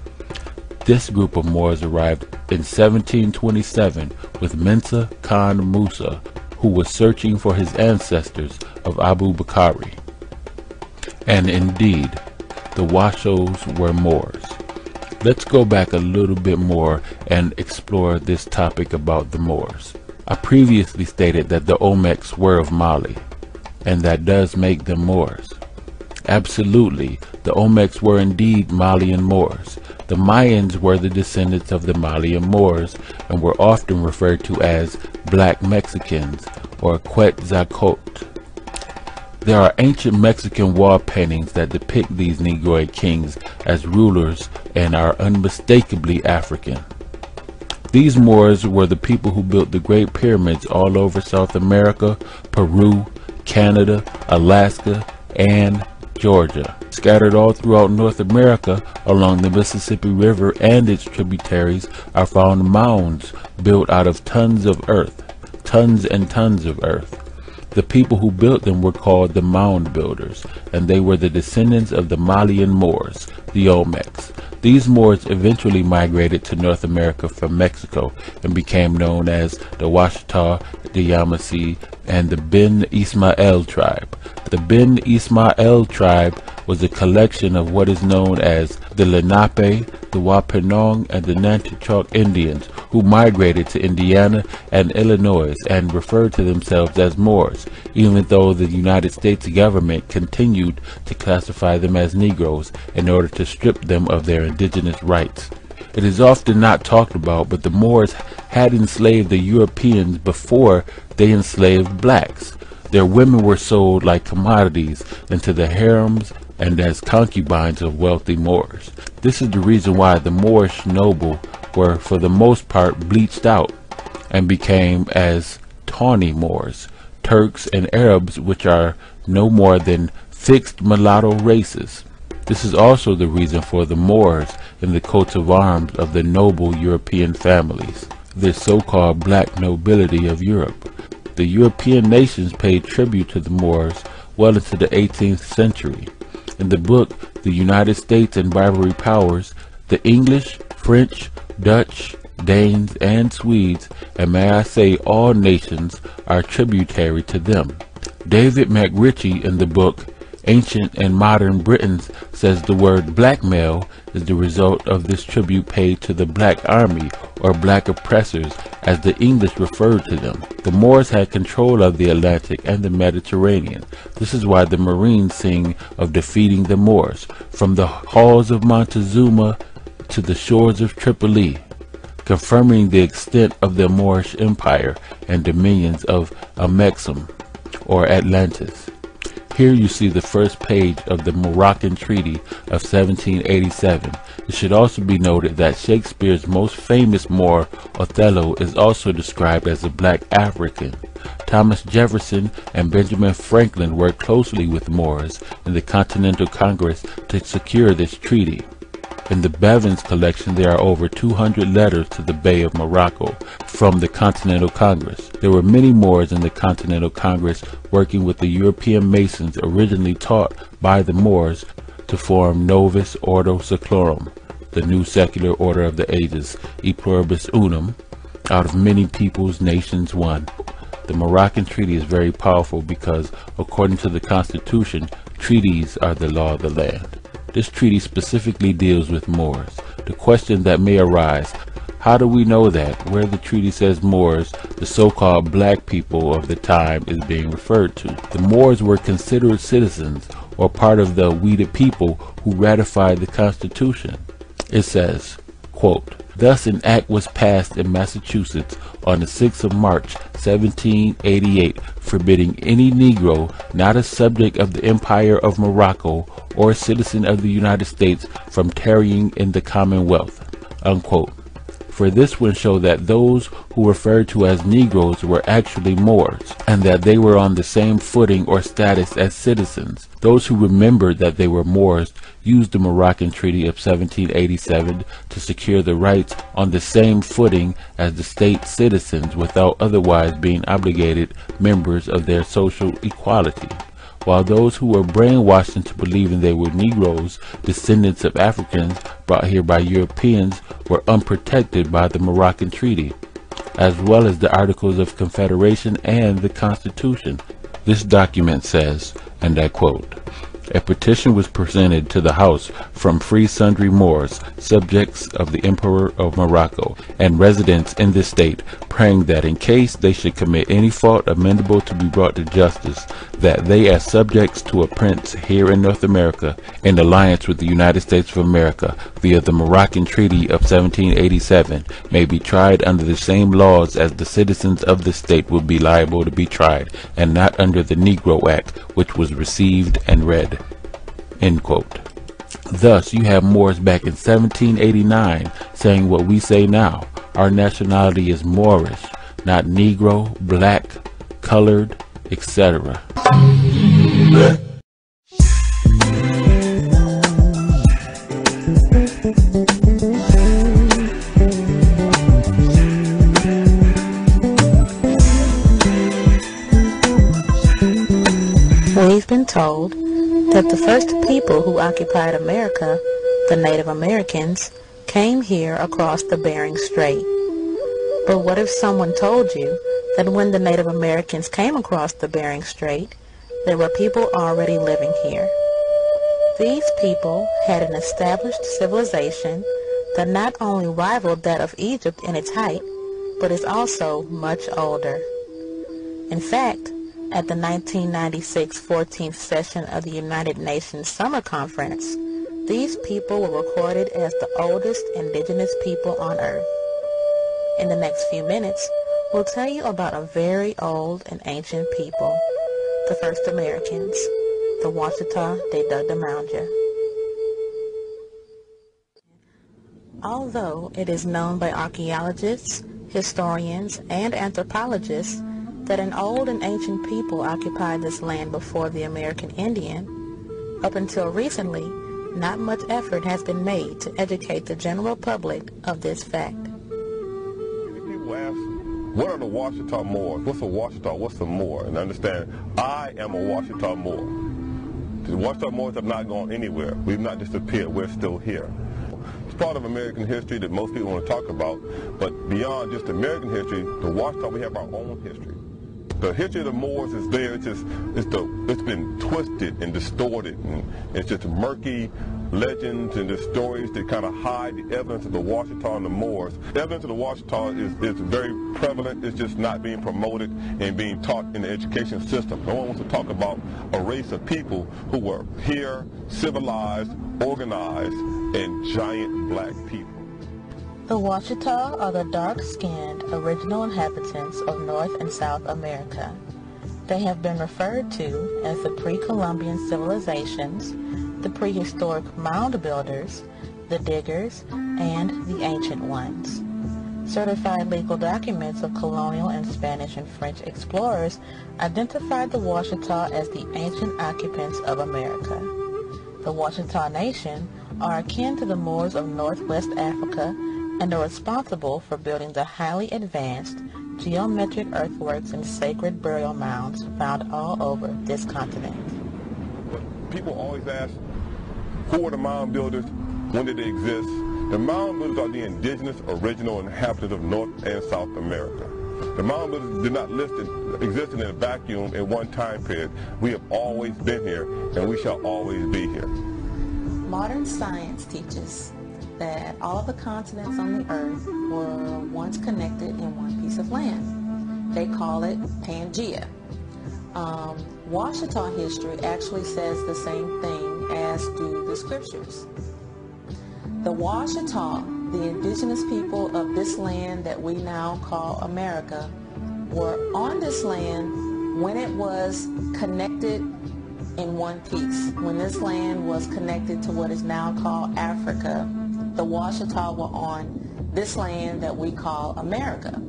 This group of Moors arrived in 1727 with Mensa Khan Musa, who was searching for his ancestors of Abu Bakari. And indeed, the Washos were Moors. Let's go back a little bit more and explore this topic about the Moors. I previously stated that the Olmecs were of Mali, and that does make them Moors. Absolutely, the Olmecs were indeed Malian Moors. The Mayans were the descendants of the Malian Moors and were often referred to as Black Mexicans or Quetzalcoatl. There are ancient Mexican wall paintings that depict these Negroid kings as rulers and are unmistakably African. These Moors were the people who built the Great Pyramids all over South America, Peru, Canada, Alaska, and Georgia. Scattered all throughout North America along the Mississippi River and its tributaries are found mounds built out of tons of earth, tons and tons of earth. The people who built them were called the mound builders, and they were the descendants of the Malian Moors, the Olmecs. These Moors eventually migrated to North America from Mexico and became known as the Washita, the Yamasee, and the Ben Ismael tribe. The Ben Ismael tribe was a collection of what is known as the Lenape, the Wampanoag, and the Nanticoke Indians who migrated to Indiana and Illinois and referred to themselves as Moors, even though the United States government continued to classify them as Negroes in order to strip them of their indigenous rights. It is often not talked about, but the Moors had enslaved the Europeans before they enslaved blacks. Their women were sold like commodities into the harems and as concubines of wealthy Moors. This is the reason why the Moorish noble were for the most part bleached out and became as tawny Moors, Turks and Arabs, which are no more than fixed mulatto races. This is also the reason for the Moors in the coats of arms of the noble European families, the so-called black nobility of Europe. The European nations paid tribute to the Moors well into the 18th century. In the book, The United States and Barbary Powers, the English, French, Dutch, Danes, and Swedes, and may I say all nations, are tributary to them. David McRitchie in the book Ancient and Modern Britons says the word blackmail is the result of this tribute paid to the black army or black oppressors as the English referred to them. The Moors had control of the Atlantic and the Mediterranean. This is why the Marines sing of defeating the Moors, from the halls of Montezuma to the shores of Tripoli, confirming the extent of the Moorish empire and dominions of Amexem or Atlantis. Here you see the first page of the Moroccan Treaty of 1787. It should also be noted that Shakespeare's most famous Moor, Othello, is also described as a black African. Thomas Jefferson and Benjamin Franklin worked closely with Moors in the Continental Congress to secure this treaty. In the Bevins collection, there are over 200 letters to the Bey of Morocco from the Continental Congress. There were many Moors in the Continental Congress working with the European Masons originally taught by the Moors to form Novus Ordo Seclorum, the new secular order of the ages, e pluribus unum, out of many peoples, nations, one. The Moroccan Treaty is very powerful because, according to the Constitution, treaties are the law of the land. This treaty specifically deals with Moors. The question that may arise, how do we know that where the treaty says Moors, the so-called black people of the time is being referred to? The Moors were considered citizens or part of the we the people who ratified the Constitution. It says, quote, "Thus an act was passed in Massachusetts on the 6th of March 1788 forbidding any Negro not a subject of the Empire of Morocco or a citizen of the United States from tarrying in the Commonwealth," unquote. For this would show that those who referred to as Negroes were actually Moors, and that they were on the same footing or status as citizens. Those who remembered that they were Moors used the Moroccan Treaty of 1787 to secure the rights on the same footing as the state citizens without otherwise being obligated members of their social equality. While those who were brainwashed into believing they were Negroes, descendants of Africans brought here by Europeans, were unprotected by the Moroccan Treaty, as well as the Articles of Confederation and the Constitution. This document says, and I quote, A petition was presented to the House from free sundry Moors, subjects of the Emperor of Morocco, and residents in this state, praying that in case they should commit any fault amendable to be brought to justice, that they as subjects to a prince here in North America, in alliance with the United States of America, via the Moroccan Treaty of 1787, may be tried under the same laws as the citizens of the state would be liable to be tried, and not under the Negro Act, which was received and read. End quote. Thus, you have Moors back in 1789 saying what we say now. Our nationality is Moorish, not Negro, black, colored, etc. We've been told that the first people who occupied America, the Native Americans, came here across the Bering Strait. But what if someone told you that when the Native Americans came across the Bering Strait, there were people already living here? These people had an established civilization that not only rivaled that of Egypt in its height, but is also much older. In fact, at the 1996 14th session of the United Nations Summer Conference, these people were recorded as the oldest indigenous people on Earth. In the next few minutes, we'll tell you about a very old and ancient people, the first Americans, the Washita de Dugdamounja. Although it is known by archaeologists, historians, and anthropologists that an old and ancient people occupied this land before the American Indian, up until recently, not much effort has been made to educate the general public of this fact. People ask, what are the Washita Moors? What's a Washita? What's a Moor? And understand, I am a Washita Moor. The Washita Moors have not gone anywhere. We've not disappeared. We're still here. It's part of American history that most people want to talk about, but beyond just American history, the Washita, we have our own history. The history of the Moors is there. It's been twisted and distorted, and it's just murky legends and the stories that kind of hide the evidence of the Washita and the Moors. The evidence of the Washita is very prevalent. It's just not being promoted and being taught in the education system. No one wants to talk about a race of people who were here, civilized, organized, and giant black people. The Washita are the dark-skinned original inhabitants of North and South America. They have been referred to as the pre-Columbian civilizations, the prehistoric mound builders, the diggers, and the ancient ones. Certified legal documents of colonial and Spanish and French explorers identified the Washita as the ancient occupants of America. The Washita Nation are akin to the Moors of Northwest Africa and are responsible for building the highly advanced geometric earthworks and sacred burial mounds found all over this continent. People always ask, who are the mound builders? When did they exist? The mound builders are the indigenous original inhabitants of North and South America. The mound builders did not exist in a vacuum in one time period. We have always been here, and we shall always be here. Modern science teaches that all of the continents on the earth were once connected in one piece of land. They call it Pangea. Washita history actually says the same thing as do the scriptures. The Washita, the indigenous people of this land that we now call America, were on this land when it was connected in one piece. When this land was connected to what is now called Africa, the Washita were on this land that we call America.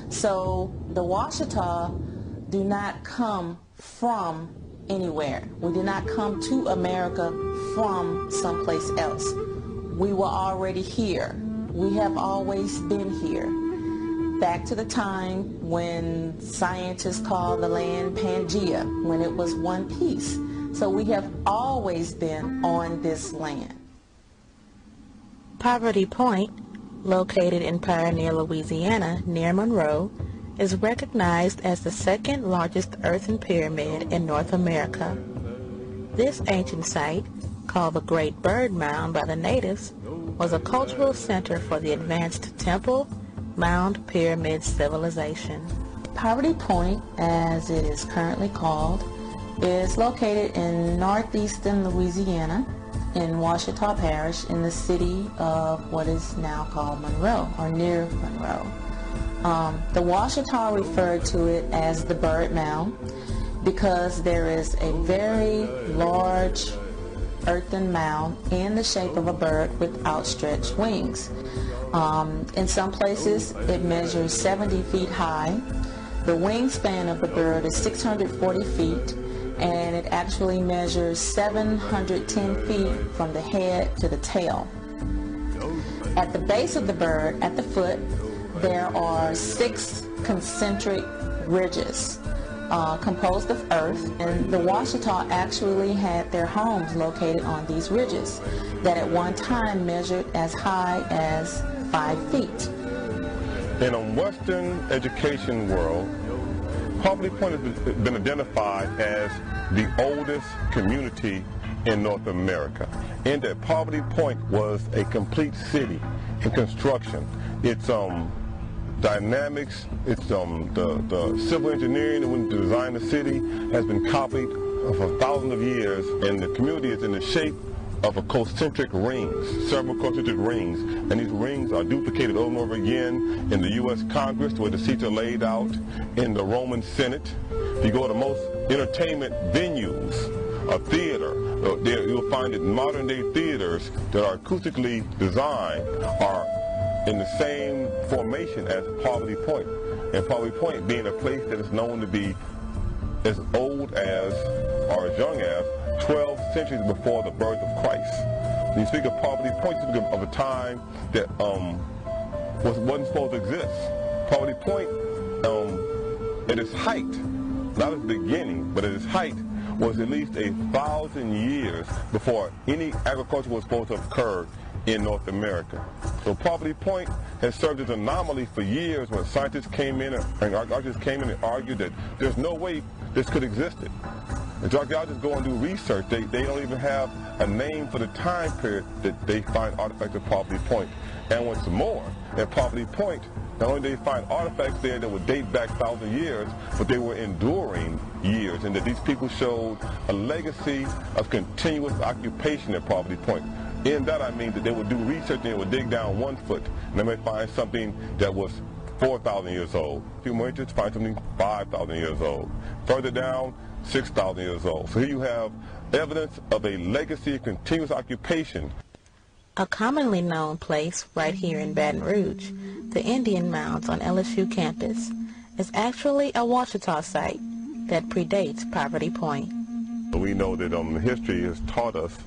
So the Washita do not come from anywhere. We did not come to America from someplace else. We were already here. We have always been here. Back to the time when scientists called the land Pangea, when it was one piece. So we have always been on this land. Poverty Point, located in Pioneer, Louisiana, near Monroe, is recognized as the second largest earthen pyramid in North America. This ancient site, called the Great Bird Mound by the natives, was a cultural center for the advanced temple, mound, pyramid civilization. Poverty Point, as it is currently called, is located in northeastern Louisiana in Ouachita Parish in the city of what is now called Monroe, or near Monroe. The Ouachita referred to it as the Bird Mound because there is a very large earthen mound in the shape of a bird with outstretched wings. In some places it measures 70 feet high. The wingspan of the bird is 640 feet, and it actually measures 710 feet from the head to the tail. At the base of the bird, at the foot, there are 6 concentric ridges composed of earth, and the Ouachita actually had their homes located on these ridges that at one time measured as high as 5 feet. In a Western education world, Poverty Point has been identified as the oldest community in North America, in that Poverty Point was a complete city in construction. Its dynamics, its the civil engineering that went to design the city has been copied for thousands of years, and the community is in the shape of a concentric rings, several concentric rings, and these rings are duplicated over and over again in the U.S. Congress where the seats are laid out, in the Roman Senate. If you go to most entertainment venues, a theater, you'll find that modern day theaters that are acoustically designed are in the same formation as Poverty Point. And Poverty Point being a place that is known to be as old as, or as young as, 12 centuries before the birth of Christ. When you speak of Poverty Point, you speak of a time that wasn't supposed to exist. Poverty Point, at its height, not its beginning, but at its height, was at least 1,000 years before any agriculture was supposed to have occurred in North America. So Poverty Point has served as an anomaly for years when scientists came in and archaeologists came in and argued that there's no way this could exist. As archaeologists go and do research, they don't even have a name for the time period that they find artifacts at Poverty Point. And what's more, at Poverty Point, not only did they find artifacts there that would date back 1,000 years, but they were enduring years, and that these people showed a legacy of continuous occupation at Poverty Point. In that I mean that they would do research and they would dig down 1 foot, and they may find something that was 4,000 years old. A few more inches, find something 5,000 years old. Further down, 6,000 years old. So here you have evidence of a legacy of continuous occupation. A commonly known place right here in Baton Rouge, the Indian Mounds on LSU campus, is actually a Ouachita site that predates Poverty Point. We know that history has taught us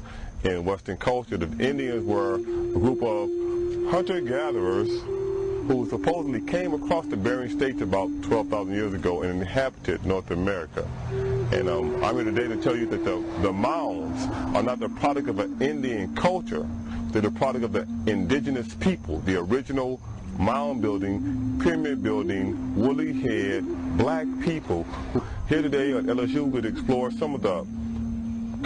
in Western culture that Indians were a group of hunter-gatherers who supposedly came across the Bering Straits about 12,000 years ago and inhabited North America. And I'm here today to tell you that the mounds are not the product of an Indian culture. They're the product of the indigenous people, the original mound building, pyramid building, woolly head, black people. Here today at LSU we would explore some of the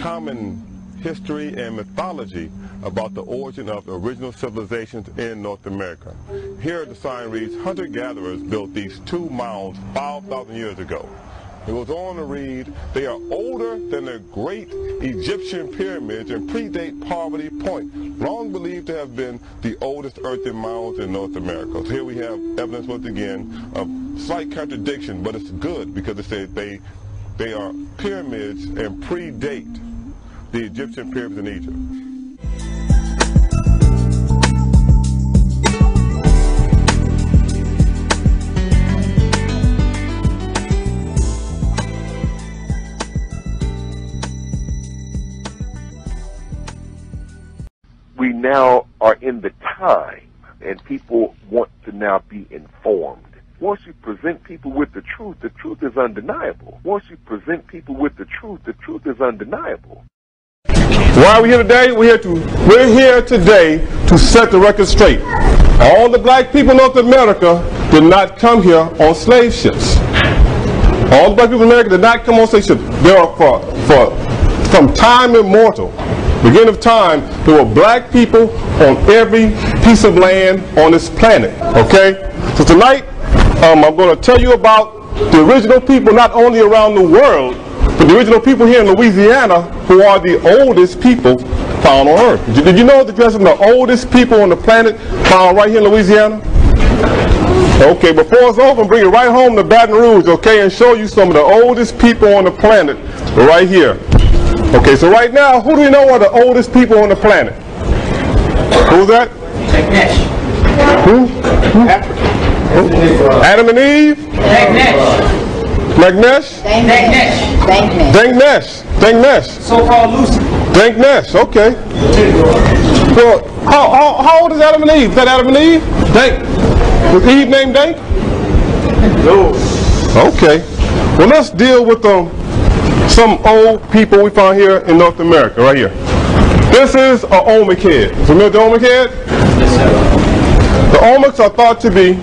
common history and mythology about the origin of the original civilizations in North America. Here the sign reads, hunter-gatherers built these 2 mounds 5,000 years ago. It goes on to read, they are older than the great Egyptian pyramids and predate Poverty Point, long believed to have been the oldest earthen mounds in North America. So here we have evidence once again of slight contradiction, but it's good because it says they are pyramids and predate the Egyptian pyramids in Egypt. We now are in the time, and people want to now be informed. Once you present people with the truth is undeniable. Once you present people with the truth is undeniable. Why are we here today? We're here today to set the record straight. All the black people in North America did not come here on slave ships. All the black people in America did not come on slave ships. There are for from time immortal, beginning of time, there were black people on every piece of land on this planet, okay? So tonight, I'm going to tell you about the original people not only around the world, but the original people here in Louisiana who are the oldest people found on Earth. Did you know that you have some of the oldest people on the planet found right here in Louisiana? Okay, before it's over, bring it right home to Baton Rouge, okay, and show you some of the oldest people on the planet right here. Okay, so right now, who do you know are the oldest people on the planet? Who's that? Who? Adam and Eve? Magnesh? Dengnesh. So-called Lucy. Dengnesh, okay. Well, how old is Adam and Eve? Is that Adam and Eve? Was Eve named Dank? No. Okay. Well, let's deal with some old people we found here in North America, right here. This is an Olmec head. Familiar with the Olmec head? Yes, sir. The Olmecs are thought to be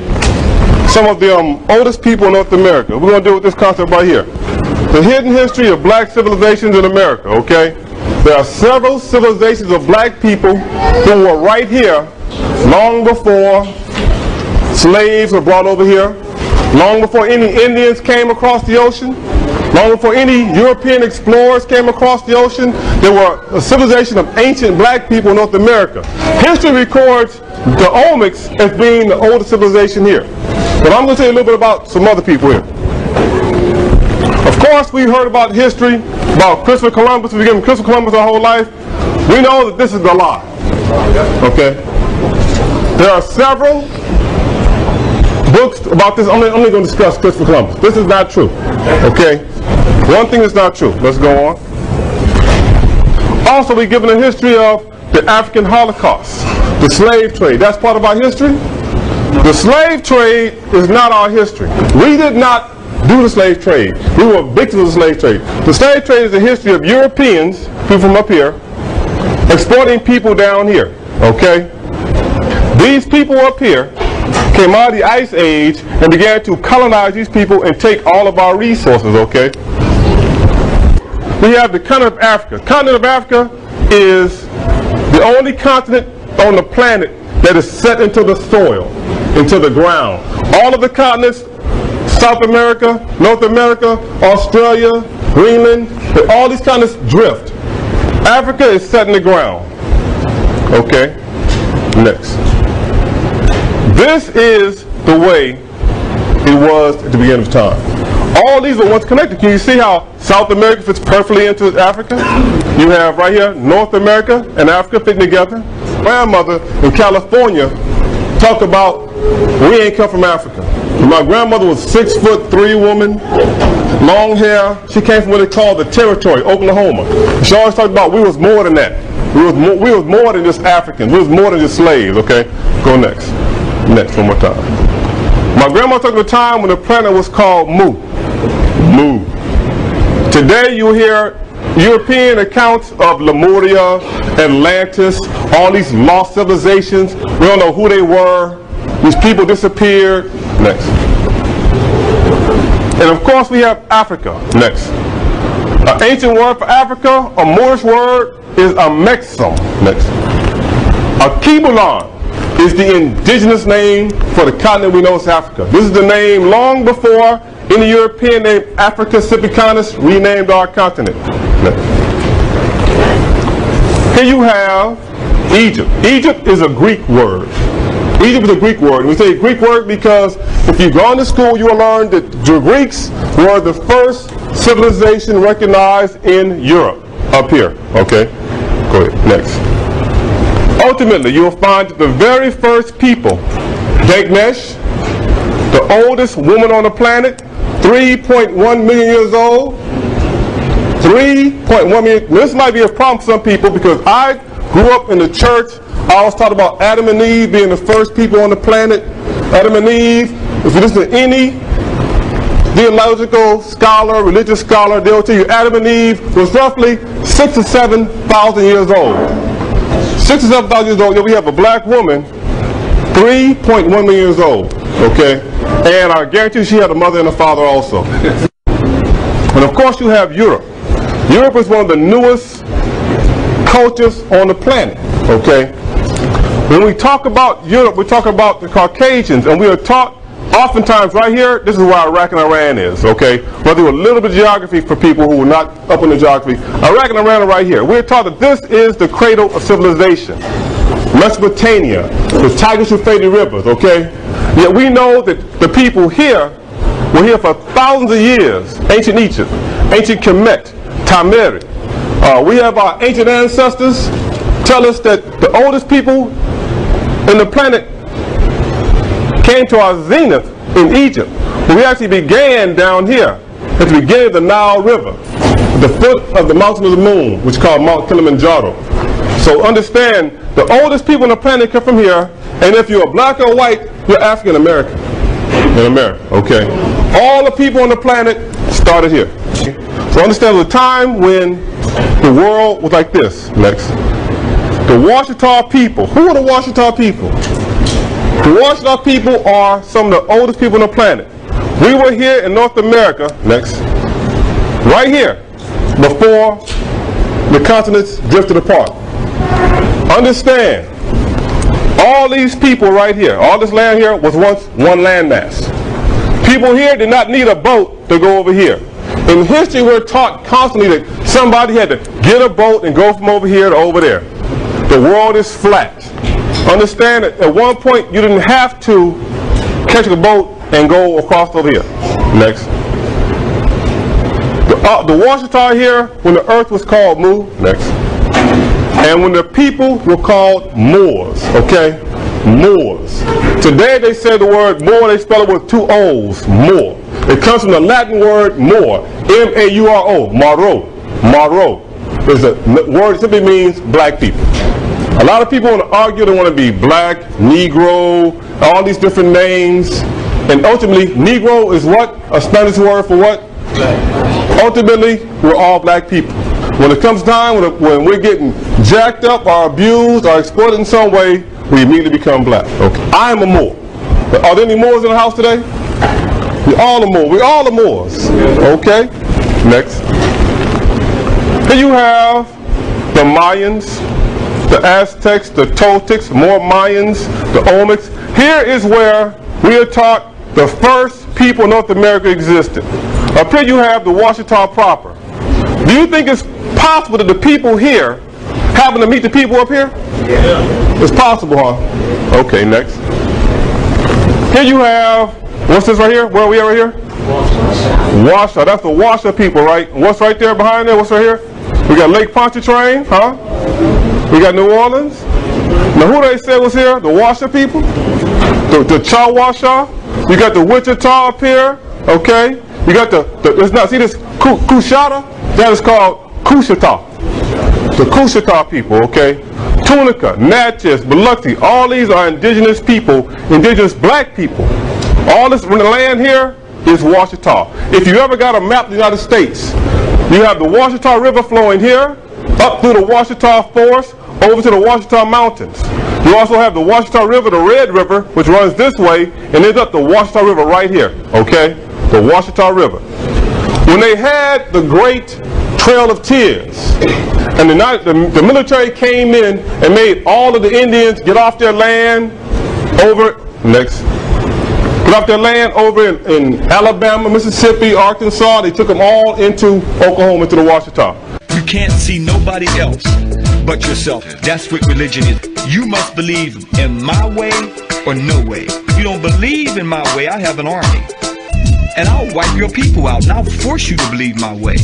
some of the oldest people in North America. We're going to deal with this concept right here. The hidden history of black civilizations in America, okay? There are several civilizations of black people who were right here long before slaves were brought over here, long before any Indians came across the ocean, long before any European explorers came across the ocean. There were a civilization of ancient black people in North America. History records the Olmecs as being the oldest civilization here. But I'm going to tell you a little bit about some other people here. Of course, we heard about history, about Christopher Columbus. We've given Christopher Columbus our whole life. We know that this is a lie. Okay? There are several books about this. I'm only going to discuss Christopher Columbus. This is not true. Okay? One thing is not true. Let's go on. Also, we've given a history of the African Holocaust, the slave trade. That's part of our history. The slave trade is not our history. We did not do the slave trade. We were victims of the slave trade. The slave trade is the history of Europeans, people from up here, exporting people down here. Okay? These people up here came out of the Ice Age and began to colonize these people and take all of our resources, okay? We have the continent of Africa. The continent of Africa is the only continent on the planet that is set into the soil, into the ground. All of the continents, South America, North America, Australia, Greenland, all these continents drift. Africa is set in the ground. Okay? Next. This is the way it was at the beginning of time. All these were once connected. Can you see how South America fits perfectly into Africa? You have right here North America and Africa fitting together. My grandmother in California talked about we ain't come from Africa. My grandmother was 6'3" woman, long hair. She came from what they call the territory, Oklahoma. She always talked about we was more than that. We was more than just Africans. We was more than just slaves. Okay, go next. Next, one more time. My grandma took the time when the planet was called Mu. Mu. Today you hear European accounts of Lemuria, Atlantis, all these lost civilizations. We don't know who they were. These people disappeared. Next. And of course we have Africa. Next. An ancient word for Africa, a Moorish word, is Amexum. Next. A Kibulon is the indigenous name for the continent we know as Africa. This is the name long before any European named Africa Civicanus renamed our continent. Next. Here you have Egypt. Egypt is a Greek word. Egypt is a Greek word. We say Greek word because if you've gone to school, you will learn that the Greeks were the first civilization recognized in Europe, up here. Okay? Go ahead. Next. Ultimately, you will find that the very first people, Dengnesh, the oldest woman on the planet, 3.1 million years old. 3.1 million. This might be a problem for some people because I grew up in the church. I always talked about Adam and Eve being the first people on the planet. Adam and Eve, if you listen to any theological scholar, religious scholar, they'll tell you Adam and Eve was roughly 6,000 to 7,000 years old. 6,000 to 7,000 years old, we have a black woman, 3.1 million years old, okay? And I guarantee you she had a mother and a father also. And of course you have Europe. Europe is one of the newest cultures on the planet, okay? When we talk about Europe, we talk about the Caucasians, and we are taught oftentimes right here, this is where Iraq and Iran is, okay? We'll do a little bit of geography for people who are not up on the geography. Iraq and Iran are right here. We're taught that this is the cradle of civilization. Mesopotamia, the Tigris-Euphrates rivers, okay? Yet we know that the people here were here for thousands of years. Ancient Egypt, ancient Kemet, Tameri. We have our ancient ancestors tell us that the oldest people in the planet came to our zenith in Egypt. But we actually began down here at the beginning of the Nile River, at the foot of the mountain of the moon, which is called Mount Kilimanjaro. So understand, the oldest people on the planet come from here, and if you're black or white, you're African American in America, okay? All the people on the planet started here. So understand the time when the world was like this. Next. The Washita people. Who are the Washita people? The Washita people are some of the oldest people on the planet. We were here in North America, next, right here, before the continents drifted apart. Understand, all these people right here, all this land here was once one landmass. People here did not need a boat to go over here. In history, we're taught constantly that somebody had to get a boat and go from over here to over there. The world is flat. Understand that at one point you didn't have to catch a boat and go across over here. Next. The Washita here, when the earth was called Mu. Next. And when the people were called Moors. Okay? Moors. Today they say the word Moor, they spell it with two O's. Moor. It comes from the Latin word Moor. M-A-U-R-O. Maro. Maro. Is a word that simply means black people. A lot of people want to argue, they want to be black, Negro, all these different names. And ultimately, Negro is what? A Spanish word for what? Black. Ultimately, we're all black people. When it comes time, when we're getting jacked up or abused or exploited in some way, we immediately become black. Okay. I am a Moor. Are there any Moors in the house today? We're all a Moor. We're all the Moors. Okay? Next. Here you have the Mayans, the Aztecs, the Toltecs, more Mayans, the Olmecs. Here is where we are taught the first people in North America existed. Up here you have the Washita proper. Do you think it's possible that the people here happen to meet the people up here? Yeah. It's possible, huh? Okay, next. Here you have, what's this right here? Where are we at right here? Washoe. That's the Washoe people, right? And what's right there behind there? What's right here? We got Lake Pontchartrain, huh? We got New Orleans. Now who they say was here? The Washoe people? The Chawasha. You got the Wichita up here, okay? You got it's not, see this Kushata? That is called Kushita. The Kushita people, okay? Tunica, Natchez, Biloxi, all these are indigenous people, indigenous black people. All this in the land here is Washita. If you ever got a map of the United States, you have the Washita River flowing here, up through the Washita Forest, over to the Washita Mountains. You also have the Washita River, the Red River, which runs this way and ends up the Washita River right here, okay? The Washita River. When they had the Great Trail of Tears, and the military came in and made all of the Indians get off their land over, next, get off their land over in Alabama, Mississippi, Arkansas. They took them all into Oklahoma, into the Washita. You can't see nobody else but yourself. That's what religion is. You must believe in my way or no way. If you don't believe in my way, I have an army. And I'll wipe your people out, and I'll force you to believe my way.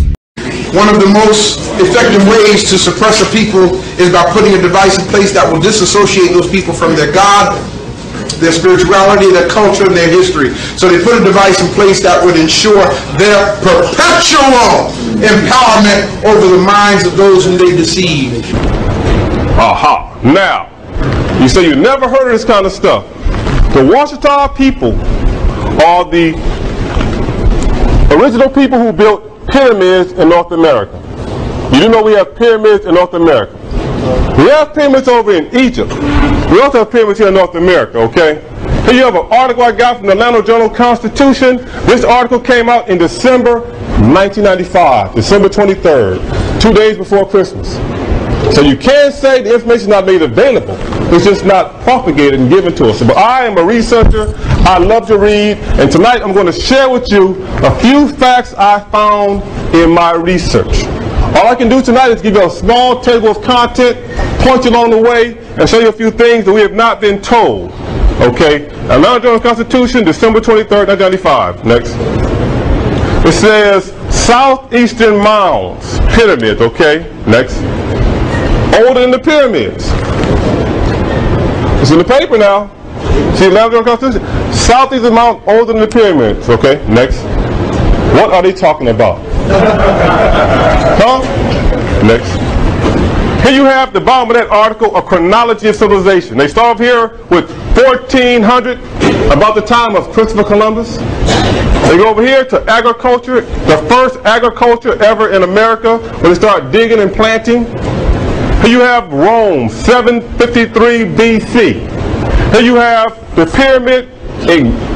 One of the most effective ways to suppress a people is by putting a device in place that will disassociate those people from their God, their spirituality, their culture, and their history. So they put a device in place that would ensure their perpetual empowerment over the minds of those whom they deceive. Aha. Now, you say you never heard of this kind of stuff. The Washita people are the original people who built pyramids in North America. You do know we have pyramids in North America. We have pyramids over in Egypt. We also have pyramids here in North America, okay? Here you have an article I got from the Atlanta Journal-Constitution. This article came out in December 1995, December 23rd, 2 days before Christmas. So you can't say the information is not made available. It's just not propagated and given to us. But I am a researcher. I love to read. And tonight I'm going to share with you a few facts I found in my research. All I can do tonight is give you a small table of content, point you along the way, and show you a few things that we have not been told. Okay? Atlanta Journal-Constitution, December 23rd, 1995. Next. It says southeastern mounds, pyramids. Okay? Next. Older than the pyramids. It's in the paper now. See, Atlanta Journal-Constitution. Southeastern mounds older than the pyramids. Okay? Next. What are they talking about? Huh? Next. Here you have the bottom of that article, a chronology of civilization. They start off here with 1400, about the time of Christopher Columbus. They go over here to agriculture, the first agriculture ever in America, when they start digging and planting. Here you have Rome, 753 BC. Here you have the pyramid,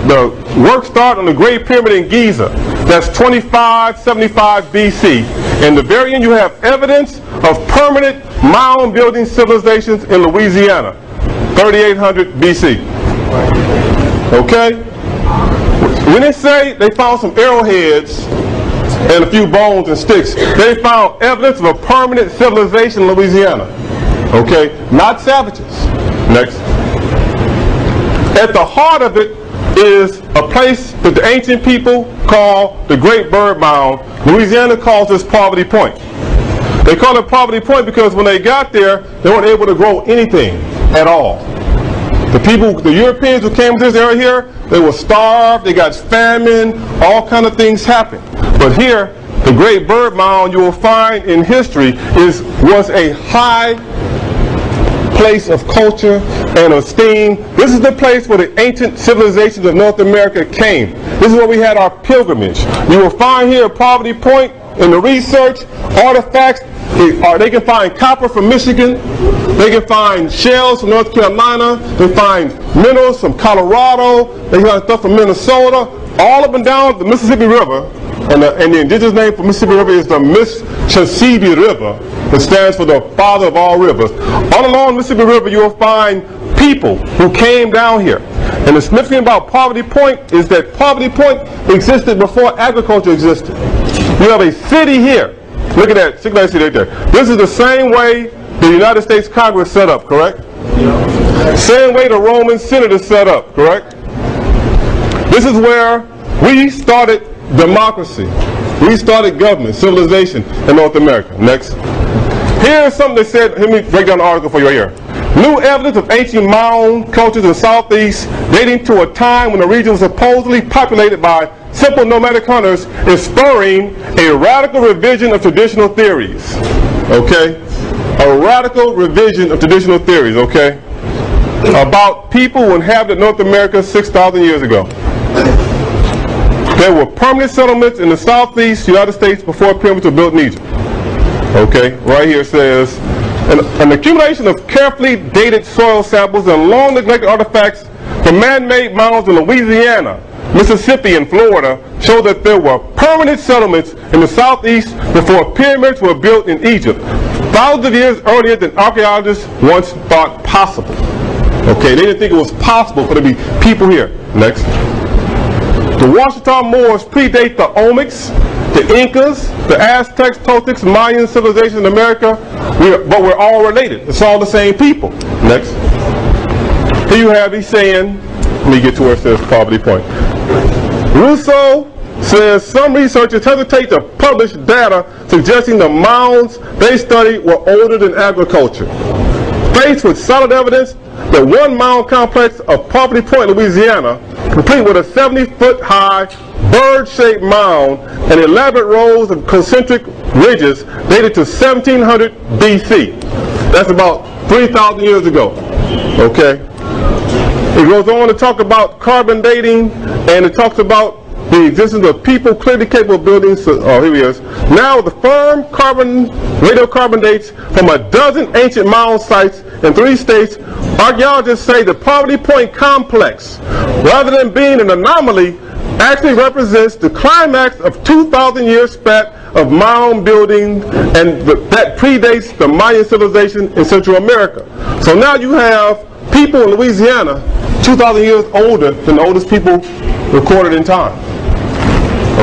the work start on the Great Pyramid in Giza. That's 2575 BC. In the very end, you have evidence of permanent mound building civilizations in Louisiana, 3800 BC. Okay? When they say they found some arrowheads and a few bones and sticks, they found evidence of a permanent civilization in Louisiana. Okay? Not savages. Next. At the heart of it is a place that the ancient people call the Great Bird Mound. Louisiana calls this Poverty Point. They call it Poverty Point because when they got there, they weren't able to grow anything at all. The Europeans who came to this area here, they were starved, they got famine, all kind of things happened. But here, the Great Bird Mound you will find in history was a high place of culture and esteem. This is the place where the ancient civilizations of North America came. This is where we had our pilgrimage. You will find here at Poverty Point in the research artifacts. They can find copper from Michigan. They can find shells from North Carolina. They find minerals from Colorado. They find stuff from Minnesota. All up and down the Mississippi River. And the indigenous name for Mississippi River is the Mississippi River, which stands for the father of all rivers. All along the Mississippi River, you will find people who came down here. And the significance about Poverty Point is that Poverty Point existed before agriculture existed. You have a city here. Look at that, Signature City right there. This is the same way the United States Congress set up, correct? Same way the Roman Senate is set up, correct? This is where we started democracy. We started government, civilization in North America. Next. Here's something they said. Let me break down the article for you right here. New evidence of ancient mound cultures in the southeast dating to a time when the region was supposedly populated by simple nomadic hunters is spurring a radical revision of traditional theories. Okay? A radical revision of traditional theories, okay? About people who inhabited North America 6,000 years ago. There were permanent settlements in the southeast United States before pyramids were built in Egypt. Okay, right here it says, an accumulation of carefully dated soil samples and long neglected artifacts from man-made mounds in Louisiana, Mississippi, and Florida show that there were permanent settlements in the southeast before pyramids were built in Egypt, thousands of years earlier than archaeologists once thought possible. Okay, they didn't think it was possible for there to be people here. Next. The Washita Moors predate the Olmecs, the Incas, the Aztecs, Toltecs, Mayan civilizations in America, but we're all related. It's all the same people. Next. Here you have, he's saying, let me get to where it says Poverty Point. Rousseau says some researchers hesitate to publish data suggesting the mounds they studied were older than agriculture. Faced with solid evidence that one mound complex of Poverty Point, Louisiana, complete with a 70-foot high bird-shaped mound and elaborate rows of concentric ridges dated to 1700 BC. That's about 3,000 years ago. Okay? It goes on to talk about carbon dating, and it talks about the existence of people clearly capable of building. Oh, here he is. Now, the firm radiocarbon dates from a dozen ancient mound sites in 3 states, archaeologists say the Poverty Point complex, rather than being an anomaly, actually represents the climax of 2,000 years span of mound building, and that predates the Mayan civilization in Central America. So now you have people in Louisiana 2,000 years older than the oldest people recorded in time.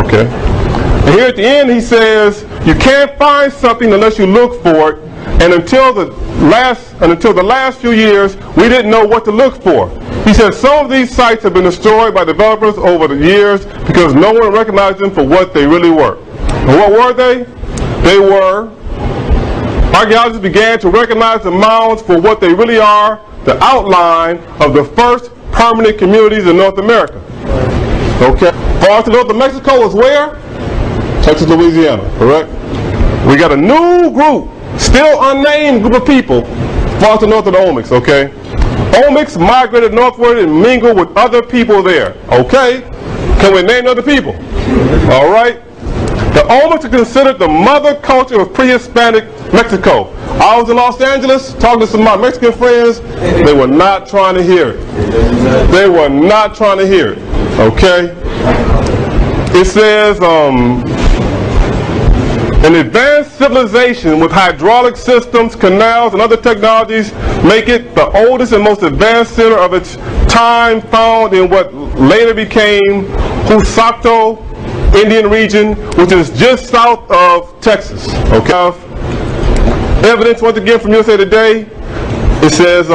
Okay. And here at the end he says, you can't find something unless you look for it, and until the last few years we didn't know what to look for. He says some of these sites have been destroyed by developers over the years because no one recognized them for what they really were. And what were they? They were, archaeologists began to recognize the mounds for what they really are, the outline of the first permanent communities in North America. Okay. Far to north of Mexico is where? Texas, Louisiana, correct? We got a new group, still unnamed group of people, far to north of the Olmecs, okay? Olmecs migrated northward and mingled with other people there, okay? Can we name other people? All right. The Olmecs are considered the mother culture of pre-Hispanic Mexico. I was in Los Angeles talking to some of my Mexican friends. They were not trying to hear it. They were not trying to hear it, okay? It says, an advanced civilization with hydraulic systems, canals, and other technologies make it the oldest and most advanced center of its time, found in what later became Husato Indian region, which is just south of Texas. Okay. Evidence once again from USA Today. It says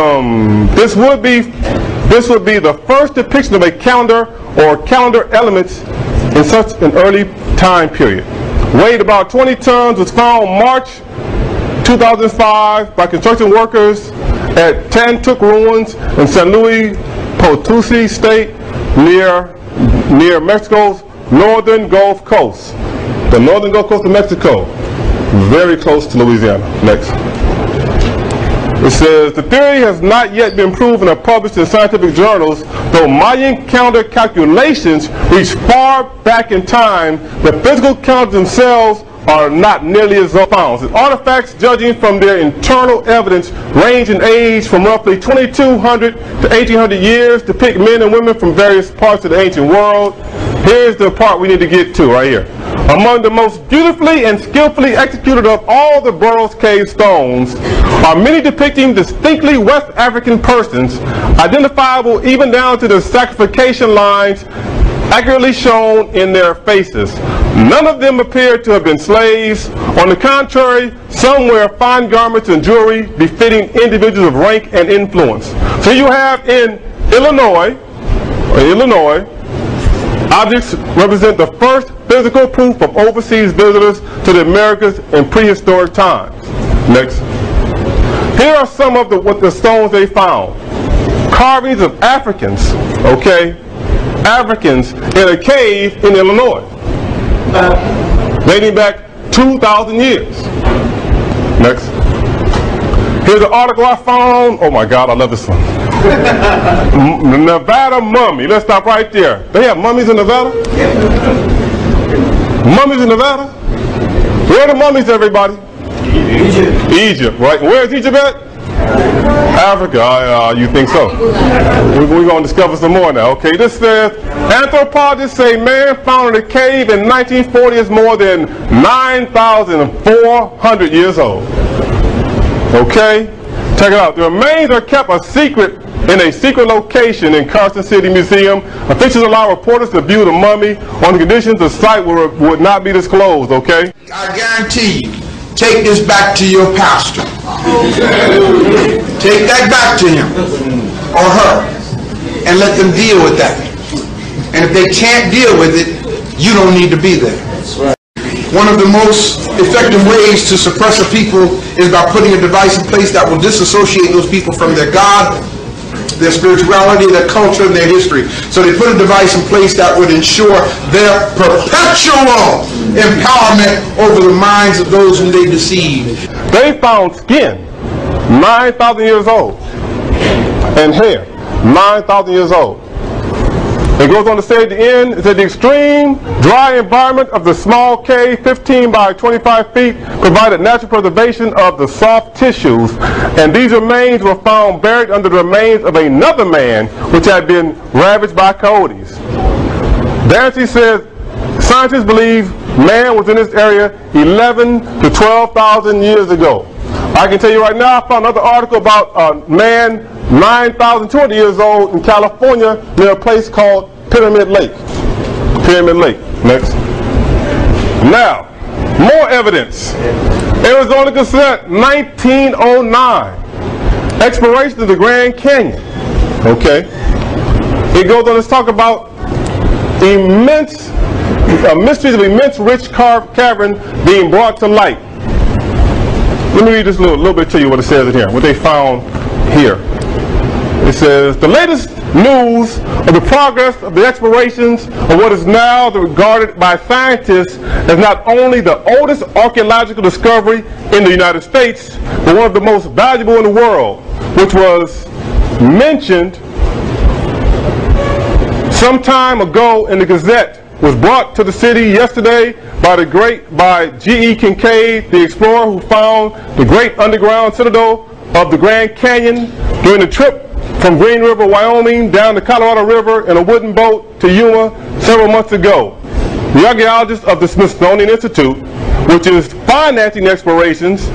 this would be the first depiction of a calendar or calendar elements in such an early time period. Weighed about 20 tons, was found March 2005 by construction workers at Tantuk Ruins in San Luis Potosi State near Mexico's northern Gulf Coast. The northern Gulf Coast of Mexico, very close to Louisiana. Next. It says, the theory has not yet been proven or published in scientific journals, though Mayan calendar calculations reach far back in time. The physical calendars themselves are not nearly as found. The artifacts, judging from their internal evidence, range in age from roughly 2,200 to 1,800 years, depict men and women from various parts of the ancient world. Here's the part we need to get to right here. Among the most beautifully and skillfully executed of all the Burroughs Cave stones are many depicting distinctly West African persons, identifiable even down to the sacrification lines accurately shown in their faces. None of them appear to have been slaves. On the contrary, some wear fine garments and jewelry befitting individuals of rank and influence. So you have in Illinois, objects represent the first physical proof of overseas visitors to the Americas in prehistoric times. Next. Here are some of the stones they found. Carvings of Africans, okay? Africans in a cave in Illinois, dating back 2,000 years. Next. Here's an article I found. Oh my God, I love this one. The Nevada mummy. Let's stop right there. They have mummies in Nevada? Mummies in Nevada? Where are the mummies, everybody? Egypt. Egypt, right? Where's Egypt at? Africa. You think so? We're going to discover some more now. Okay, this says, anthropologists say man found in a cave in 1940 is more than 9,400 years old. Okay? Check it out. The remains are kept a secret in a secret location in Carson City Museum. Officials allow reporters to view the mummy on the conditions the site would not be disclosed, okay? I guarantee you, take this back to your pastor. Take that back to him or her and let them deal with that. And if they can't deal with it, you don't need to be there. One of the most effective ways to suppress a people is by putting a device in place that will disassociate those people from their God, their spirituality, their culture, and their history. So they put a device in place that would ensure their perpetual empowerment over the minds of those whom they deceive. They found skin, 9,000 years old, and hair, 9,000 years old. It goes on to say at the end, it said the extreme dry environment of the small cave, 15 by 25 feet, provided natural preservation of the soft tissues, and these remains were found buried under the remains of another man which had been ravaged by coyotes. Dancy says scientists believe man was in this area 11 to 12,000 years ago. I can tell you right now, I found another article about a man 9,200 years old in California near a place called Pyramid Lake. Pyramid Lake. Next. Now, more evidence. Arizona Gazette, 1909. Exploration of the Grand Canyon. Okay. It goes on to talk about mysteries of immense rich cavern being brought to light. Let me read this a little bit to you what it says in here, what they found here. It says, the latest news of the progress of the explorations of what is now regarded by scientists as not only the oldest archaeological discovery in the United States, but one of the most valuable in the world, which was mentioned some time ago in the Gazette, was brought to the city yesterday by G.E. Kincaid, the explorer who found the great underground citadel of the Grand Canyon during the trip from Green River, Wyoming, down the Colorado River in a wooden boat to Yuma several months ago. The archaeologists of the Smithsonian Institute, which is financing explorations,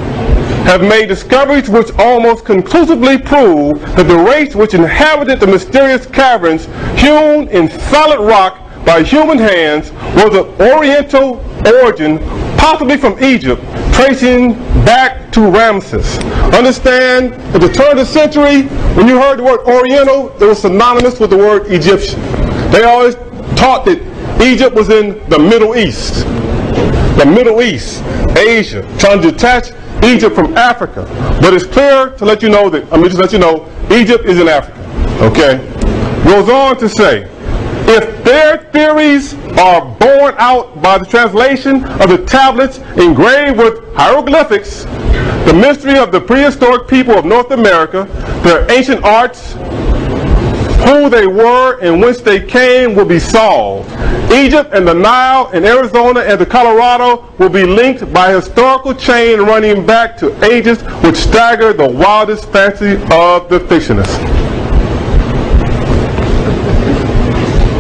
have made discoveries which almost conclusively prove that the race which inhabited the mysterious caverns hewn in solid rock by human hands was of Oriental origin, possibly from Egypt, tracing back to Ramses. Understand, at the turn of the century, when you heard the word Oriental, it was synonymous with the word Egyptian. They always taught that Egypt was in the Middle East. The Middle East, Asia, trying to detach Egypt from Africa. But it's clear to let you know that, just let you know, Egypt is in Africa. Okay? Goes on to say, if their theories are borne out by the translation of the tablets engraved with hieroglyphics, the mystery of the prehistoric people of North America, their ancient arts, who they were and whence they came will be solved. Egypt and the Nile and Arizona and the Colorado will be linked by a historical chain running back to ages which stagger the wildest fancy of the fictionists.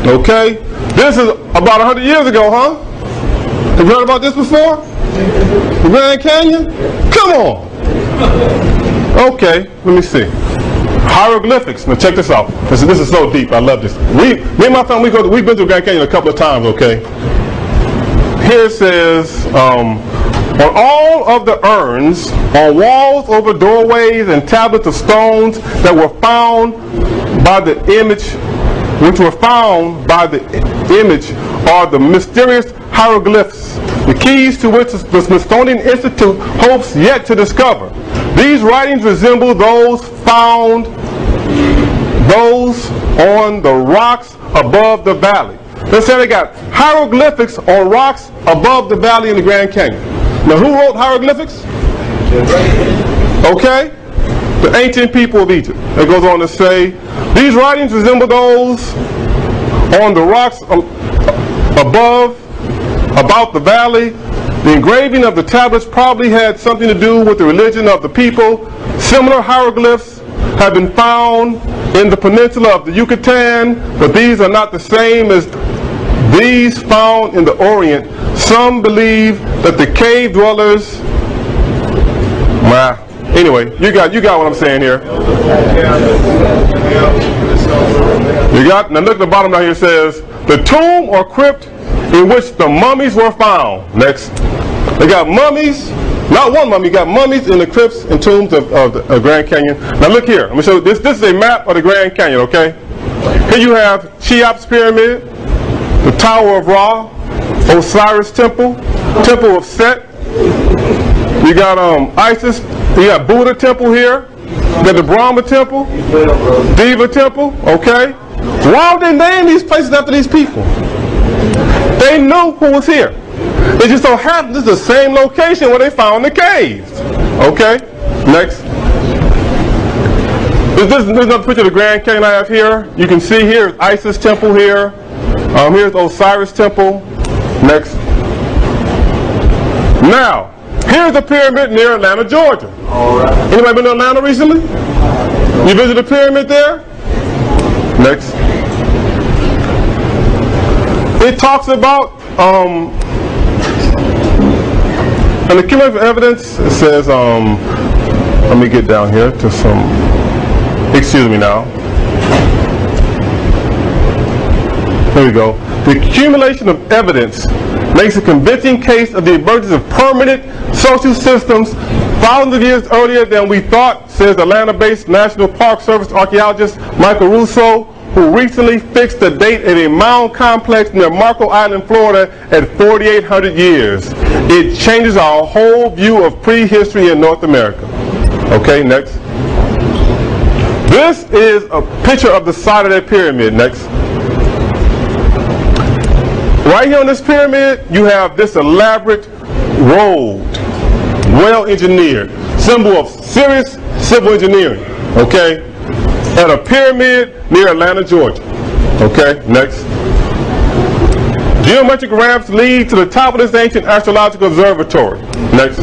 Okay? This is about 100 years ago, huh? Have you heard about this before? The Grand Canyon? Come on! Okay, let me see. Hieroglyphics. Now check this out. This is so deep. I love this. Me and my family, we've been to Grand Canyon a couple of times, okay? Here it says, on all of the urns, on walls over doorways and tablets of stones that were found by the image, are the mysterious hieroglyphs, the keys to which the Smithsonian Institute hopes yet to discover. These writings resemble those found on the rocks above the valley. They say they got hieroglyphics on rocks above the valley in the Grand Canyon. Now who wrote hieroglyphics? Okay? The ancient people of Egypt. It goes on to say, these writings resemble those on the rocks about the valley. The engraving of the tablets probably had something to do with the religion of the people. Similar hieroglyphs have been found in the peninsula of the Yucatan, but these are not the same as these found in the Orient. Some believe that the cave dwellers, anyway, you got what I'm saying here. Now look at the bottom down here. It says, the tomb or crypt in which the mummies were found. Next. They got mummies, not one mummy, you got mummies in the crypts and tombs of the Grand Canyon. Now look here, I'm going to show you, this is a map of the Grand Canyon, okay? Here you have Cheops Pyramid, the Tower of Ra, Osiris Temple, Temple of Set. You got Isis, you got Buddha Temple here, you got the Brahma Temple, Diva Temple, okay? Why would they name these places after these people? They knew who was here. It just so happened this is the same location where they found the caves. Okay, next. This is another picture of the Grand Canyon I have here. You can see here is Isis Temple here. Here's Osiris Temple. Next. Now, here's a pyramid near Atlanta, Georgia. Anybody been to Atlanta recently? You visited the pyramid there? Next. it talks about and the cumulative evidence, it says, let me get down here to some, excuse me now. Here we go. The accumulation of evidence makes a convincing case of the emergence of permanent social systems thousands of years earlier than we thought, says Atlanta-based National Park Service archaeologist Michael Russo, who recently fixed the date of a mound complex near Marco Island, Florida at 4,800 years. It changes our whole view of prehistory in North America. Okay, next. This is a picture of the side of that pyramid. Next. Right here on this pyramid, you have this elaborate road, well engineered, symbol of serious civil engineering, okay, at a pyramid near Atlanta, Georgia. Okay, next. Geometric ramps lead to the top of this ancient astrological observatory. Next.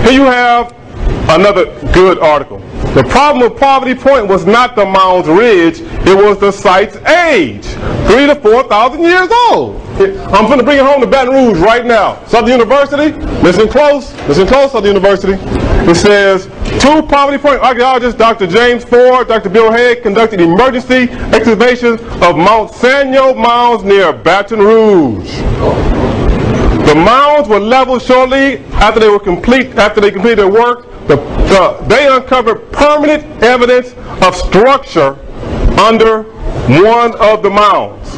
Here you have another good article. The problem with Poverty Point was not the mound's ridge, it was the site's age. 3,000 to 4,000 years old. I'm going to bring it home to Baton Rouge right now. Southern University, listen close, Southern University. It says, 2 Poverty Point archaeologists, Dr. James Ford, Dr. Bill Haig, conducted emergency excavations of Mount Sanyo mounds near Baton Rouge. The mounds were leveled shortly after they completed their work. They uncovered permanent evidence of structure under one of the mounds.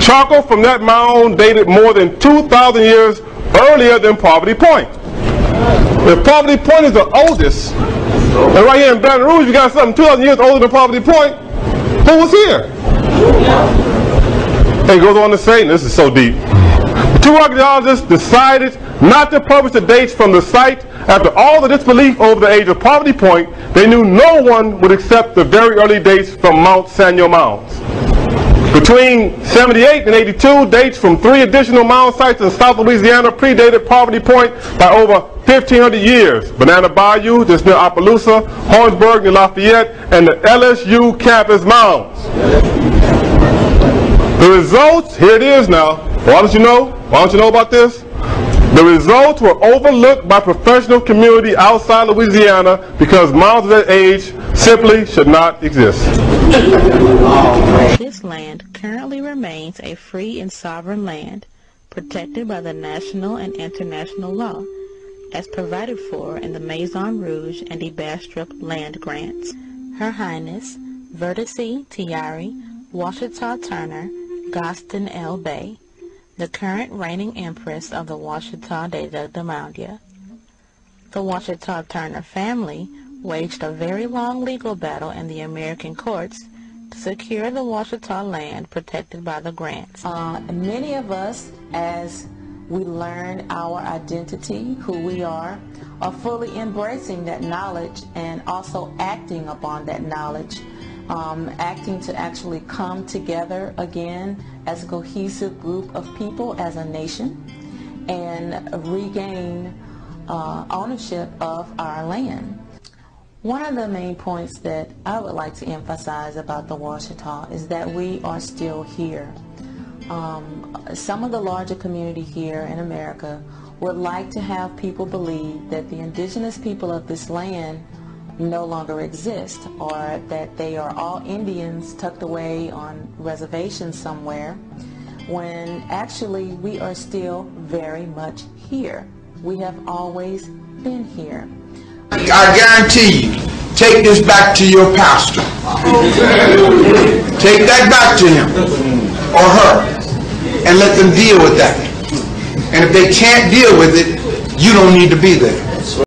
Charcoal from that mound dated more than 2,000 years earlier than Poverty Point. If Poverty Point is the oldest, and right here in Baton Rouge you got something 2,000 years older than Poverty Point, who was here? And it goes on to say, and this is so deep, 2 archaeologists decided not to publish the dates from the site. After all the disbelief over the age of Poverty Point, they knew no one would accept the very early dates from Mount Sanyo mounds. Between 78 and 82, dates from 3 additional mound sites in South Louisiana predated Poverty Point by over 1,500 years. Banana Bayou, just near Opelousas, Hornsburg near Lafayette, and the LSU campus mounds. The results, here it is now. Why don't you know about this? The results were overlooked by professional community outside Louisiana because mounds of that age simply should not exist. This land currently remains a free and sovereign land, protected by the national and international law, as provided for in the Maison Rouge and the Bastrop land grants. Her Highness Vertice Tiari Washita Turner Gaston L. Bay, the current reigning empress of the Washita de Damandia. The Washita Turner family waged a very long legal battle in the American courts to secure the Washita land protected by the grants. Many of us, as we learn our identity, who we are fully embracing that knowledge and also acting upon that knowledge. Acting to actually come together again as a cohesive group of people, as a nation, and regain ownership of our land. One of the main points that I would like to emphasize about the Washita is that we are still here. Some of the larger community here in America would like to have people believe that the indigenous people of this land no longer exist, or that they are all Indians tucked away on reservations somewhere, when actually we are still very much here. We have always been here. I guarantee you, take this back to your pastor. Take that back to him or her and let them deal with that. And if they can't deal with it, you don't need to be there.